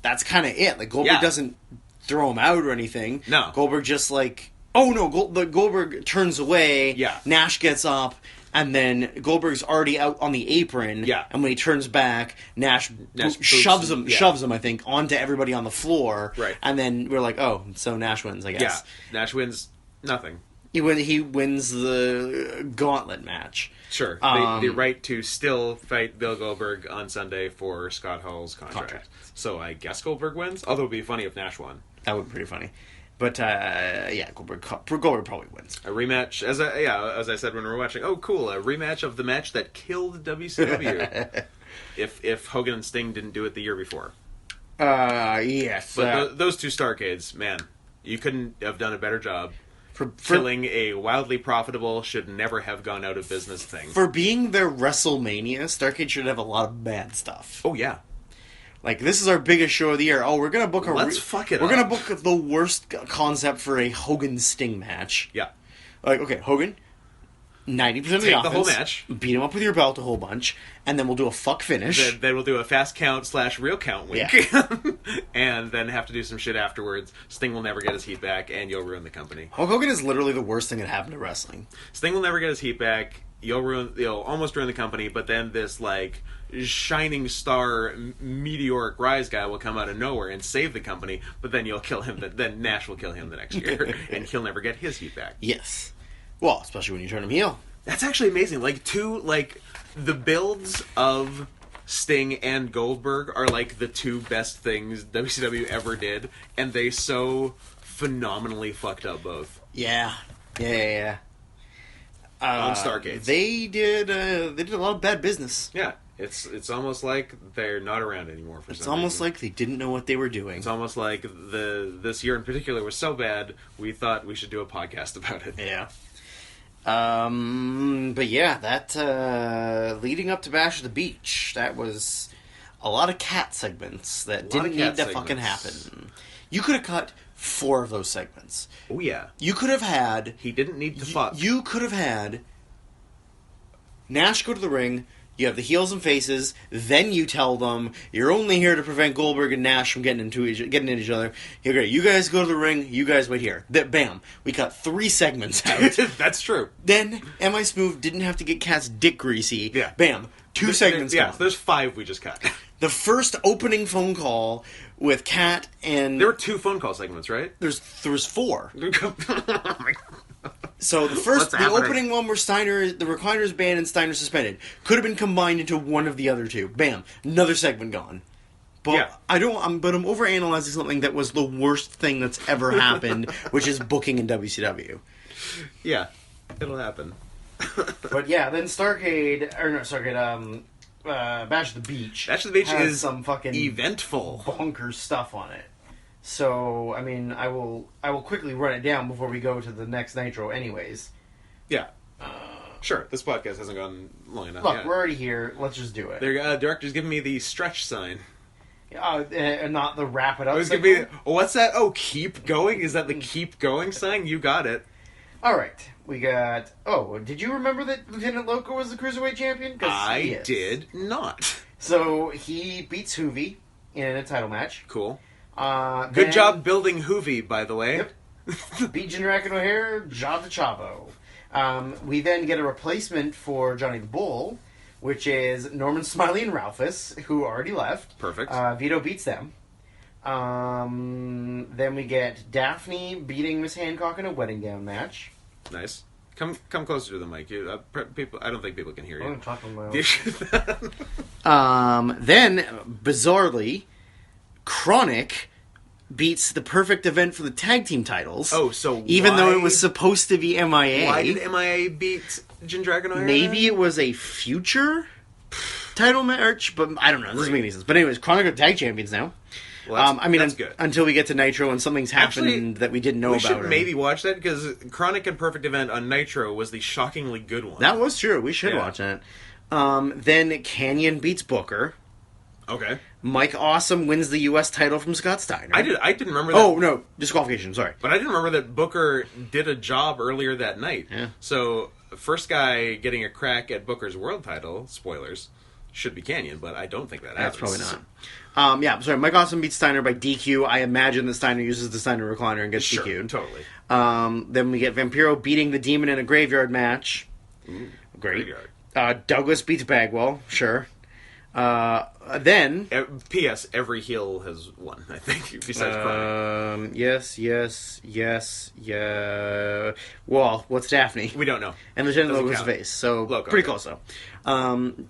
that's kind of it. Like, Goldberg doesn't throw him out or anything.
No.
Goldberg just, like... Oh, no, Goldberg turns away.
Yeah.
Nash gets up, and then Goldberg's already out on the apron.
Yeah.
And when he turns back, Nash shoves him, I think, onto everybody on the floor.
Right.
And then we're like, oh, so Nash wins, I guess.
Yeah. Nash wins nothing.
He wins the gauntlet match.
Sure. The right to still fight Bill Goldberg on Sunday for Scott Hall's contract. So I guess Goldberg wins, although it would be funny if Nash won.
That would be pretty funny. But, Goldberg probably wins.
A rematch, as I said when we were watching, oh, cool, a rematch of the match that killed WCW. if Hogan and Sting didn't do it the year before.
Yes.
But those 2 Starcades, man, you couldn't have done a better job. For killing a wildly profitable, should never have gone out of business thing.
For being their WrestleMania, Starcade should have a lot of bad stuff.
Oh, yeah.
Like, this is our biggest show of the year. Oh, we're going to book
Let's fuck it up.
We're going to book the worst concept for a Hogan-Sting match.
Yeah.
Like, okay, Hogan, 90% of the offense.
Take the whole match.
Beat him up with your belt a whole bunch. And then we'll do a fuck finish.
Then we'll do a fast count / real count wink.
Yeah.
And then have to do some shit afterwards. Sting will never get his heat back, and you'll ruin the company.
Hulk Hogan is literally the worst thing that happened to wrestling.
Sting will never get his heat back. You'll almost ruin the company, but then this, like, shining star meteoric rise guy will come out of nowhere and save the company, but then you'll kill him. Then Nash will kill him the next year, and he'll never get his heat back.
Yes. Well, especially when you turn him heel.
That's actually amazing. The builds of Sting and Goldberg are like the two best things WCW ever did, and they so phenomenally fucked up both.
Yeah.
On Stargates.
They did a lot of bad business.
Yeah. It's almost like they're not around anymore for some reason.
It's almost like they didn't know what they were doing.
It's almost like this year in particular was so bad, we thought we should do a podcast about it.
Yeah. But yeah, that leading up to Bash at the Beach, that was a lot of cat segments that didn't need to fucking happen. You could have cut 4 of those segments.
Oh yeah.
You could have had...
He didn't need to fuck.
You could have had Nash go to the ring. You have the heels and faces. Then you tell them you're only here to prevent Goldberg and Nash from getting into each other. Okay, you guys go to the ring. You guys wait here. Bam. We cut 3 segments out.
That's true.
Then M.I. Smooth didn't have to get Cat's dick greasy.
Yeah.
Bam. 2 segments
Yeah,
gone.
so there's 5 we just cut.
The first opening phone call with Cat and...
There were 2 phone call segments, right?
There was 4.
Oh my
So the opening one where the recliners banned and Steiner suspended could have been combined into one of the other 2. Bam, another segment gone. But
yeah.
I'm overanalyzing something that was the worst thing that's ever happened, which is booking in WCW.
Yeah, it'll happen.
But yeah, then Bash at the Beach.
Bash at the Beach
has
is
some fucking
eventful,
bonkers stuff on it. So, I mean, I will quickly run it down before we go to the next Nitro anyways.
Yeah. Sure, this podcast hasn't gone long enough.
Look, we're already here. Let's just do it.
Their director's giving me the stretch sign.
And not the wrap it up.
What's that? Oh, keep going? Is that the keep going sign? You got it.
All right. We got... Oh, did you remember that Lieutenant Loco was the Cruiserweight Champion?
I did not.
So, he beats Hoovy in a title match.
Cool. Good job building Hoovy, by the way.
Yep. Beat Jindrak and O'Hare, job to Chavo. We then get a replacement for Johnny the Bull, which is Norman Smiley and Ralphus, who already left.
Perfect.
Vito beats them. Then we get Daphne beating Miss Hancock in a wedding gown match.
Nice. Come closer to the mic. People, I don't think people can hear you.
I'm talking about. Then, bizarrely, Chronic beats the Perfect Event for the tag team titles.
Oh, so
even though it was supposed to be MIA.
Why did MIA beat Jindrak and O'Hare?
Maybe it was a future title match, but I don't know. This doesn't make any sense. But anyways, Chronic are tag champions now.
Well, that's good.
Until we get to Nitro and something's happened that we didn't know about.
We should maybe watch that, because Chronic and Perfect Event on Nitro was the shockingly good one.
That was true. We should watch that. Then Canyon beats Booker.
Okay.
Mike Awesome wins the U.S. title from Scott Steiner.
I didn't remember that.
Oh, no. Disqualification, sorry.
But I didn't remember that Booker did a job earlier that night.
Yeah.
So, first guy getting a crack at Booker's world title, spoilers, should be Canyon, but I don't think that happens.
That's probably not. Sorry. Mike Awesome beats Steiner by DQ. I imagine that Steiner uses the Steiner recliner and gets DQ'd.
Totally.
Then we get Vampiro beating the Demon in a graveyard match.
Ooh,
great.
Graveyard. Douglas
beats Bagwell. Sure. Then...
P.S. Every heel has won, I think, besides Chronic.
Yes. Well, what's Daphne?
We don't know.
And Lieutenant Loco's face, so
Loco,
pretty close, though.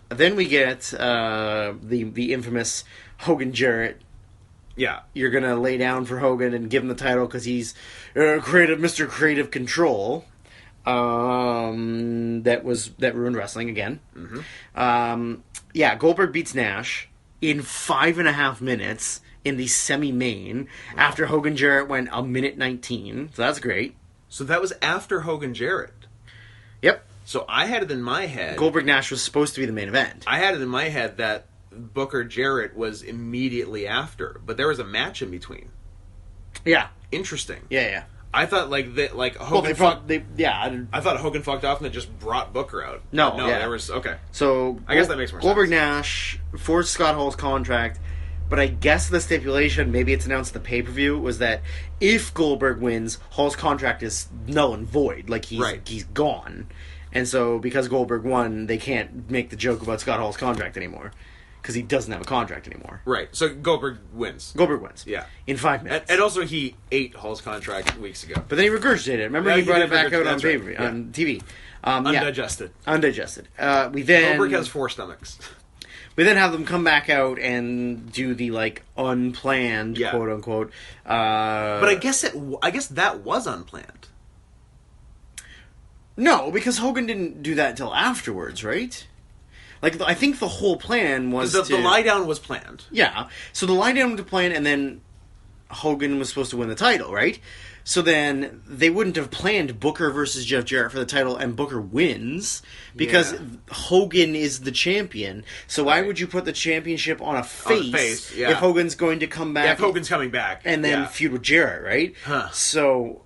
Then we get the infamous Hogan-Jarrett.
Yeah.
You're going to lay down for Hogan and give him the title because he's Mr. Creative Control. That ruined wrestling again.
Mm-hmm.
Goldberg beats Nash in 5.5 minutes in the semi-main after Hogan Jarrett went 1:19. So that's great.
So that was after Hogan Jarrett.
Yep.
So I had it in my head.
Goldberg Nash was supposed to be the main event.
I had it in my head that Booker Jarrett was immediately after, but there was a match in between.
Yeah.
Interesting.
Yeah.
I thought Hogan. I thought Hogan fucked off and then just brought Booker out.
No,
there was okay.
So
I guess that makes more
Goldberg
sense.
Nash forced Scott Hall's contract, but I guess the stipulation, maybe it's announced at the pay-per-view, was that if Goldberg wins, Hall's contract is null and void. Like he's gone, and so because Goldberg won, they can't make the joke about Scott Hall's contract anymore. Because he doesn't have a contract anymore.
Right. So Goldberg wins.
Yeah. In 5 minutes.
And also he ate Hall's contract weeks ago.
But then he regurgitated it. Remember, he brought it back out on pay-per-view, on TV.
Undigested.
Undigested. We then...
Goldberg has 4 stomachs.
But then have them come back out and do the like unplanned quote unquote.
But I guess that was unplanned.
No, because Hogan didn't do that until afterwards, right? Like I think the whole plan was
the lie down was planned.
Yeah, so the lie down was planned, and then Hogan was supposed to win the title, right? So then they wouldn't have planned Booker versus Jeff Jarrett for the title, and Booker wins because Hogan is the champion. So why would you put the championship on a face, if Hogan's going to come back?
Yeah, if Hogan's coming back.
And then feud with Jarrett, right?
Huh.
So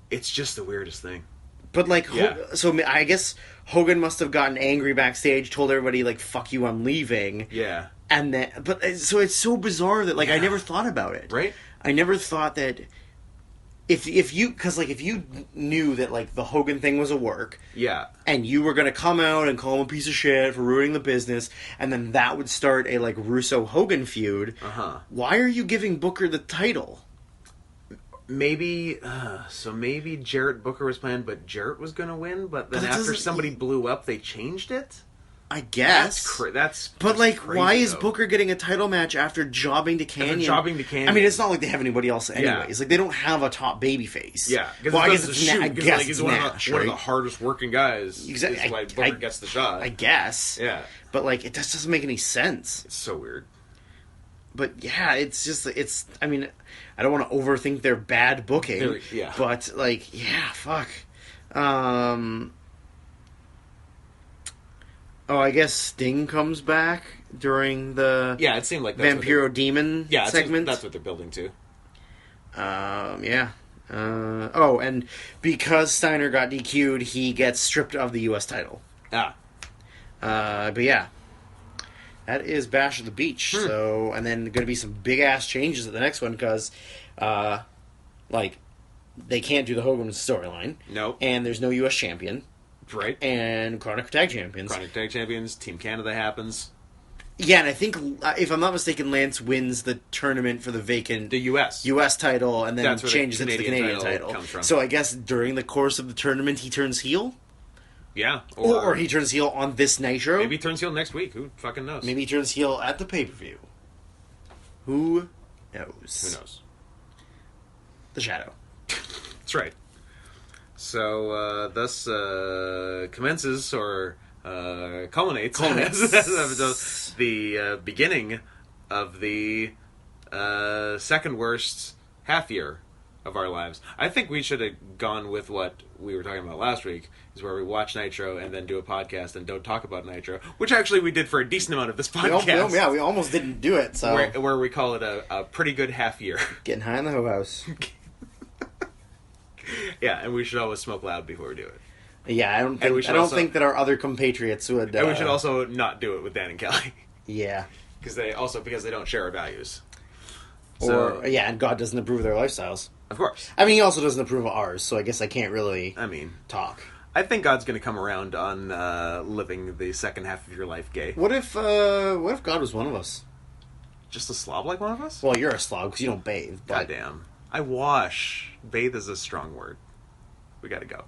it's just the weirdest thing.
But like, so I guess Hogan must have gotten angry backstage, told everybody like, "Fuck you, I'm leaving."
Yeah.
And then, so it's so bizarre that like I never thought about it.
Right.
I never thought that if you knew that like the Hogan thing was a work, and you were gonna come out and call him a piece of shit for ruining the business, and then that would start a like Russo Hogan feud. Why are you giving Booker the title?
Maybe Jarrett Booker was planned, but Jarrett was gonna win. But then after somebody blew up, they changed it.
I guess
that's
but like,
crazy,
why is Booker getting a title match after jobbing to Canyon? I mean, it's not like they have anybody else anyways. Like they don't have a top baby face.
Yeah,
well, I guess it's
one
Nash,
one of the hardest working guys.
Exactly,
that's why Booker gets the shot.
I guess.
Yeah,
but like it just doesn't make any sense.
It's so weird.
But yeah, it's just I mean, I don't want to overthink their bad booking. But like, fuck. Oh, I guess Sting comes back during the
it seemed like that's
Vampiro Demon segment.
That's what they're building to.
And because Steiner got DQ'd, he gets stripped of the U.S. title. But yeah, that is Bash at the Beach. So, and then going to be some big ass changes at the next one because, like, they can't do the Hogan storyline.
Nope.
And there's no U.S. champion.
Right.
And Chronic Tag Champions.
Team Canada happens.
Yeah, and I think, if I'm not mistaken, Lance wins the tournament for the vacant...
The U.S.
title, and then changes into the Canadian title.
Comes from.
So I guess during the course of the tournament, he turns heel?
Yeah.
Or he turns heel on this Nitro?
Maybe he turns heel next week. Who fucking knows?
Maybe he turns heel at the pay-per-view. Who knows?
Who knows?
The Shadow.
That's right. So, thus commences or culminates the beginning of the second worst half year of our lives. I think we should have gone with what we were talking about last week, is where we watch Nitro and then do a podcast and don't talk about Nitro, which actually we did for a decent amount of this podcast.
We almost didn't do it. So
where we call it a pretty good half year.
Getting high in the hoe house.
Yeah, and we should always smoke loud before we do it.
Yeah, I don't think that our other compatriots would.
And we should also not do it with Dan and Kelly.
Yeah,
because they don't share our values.
And God doesn't approve of their lifestyles.
Of course.
I mean, he also doesn't approve of ours, so I guess I can't really. Talk.
I think God's going to come around on living the second half of your life gay.
What if God was one of us?
Just a slob like one of us?
Well, you're a slob because you don't bathe.
Goddamn. I wash. Bathe is a strong word. We gotta go.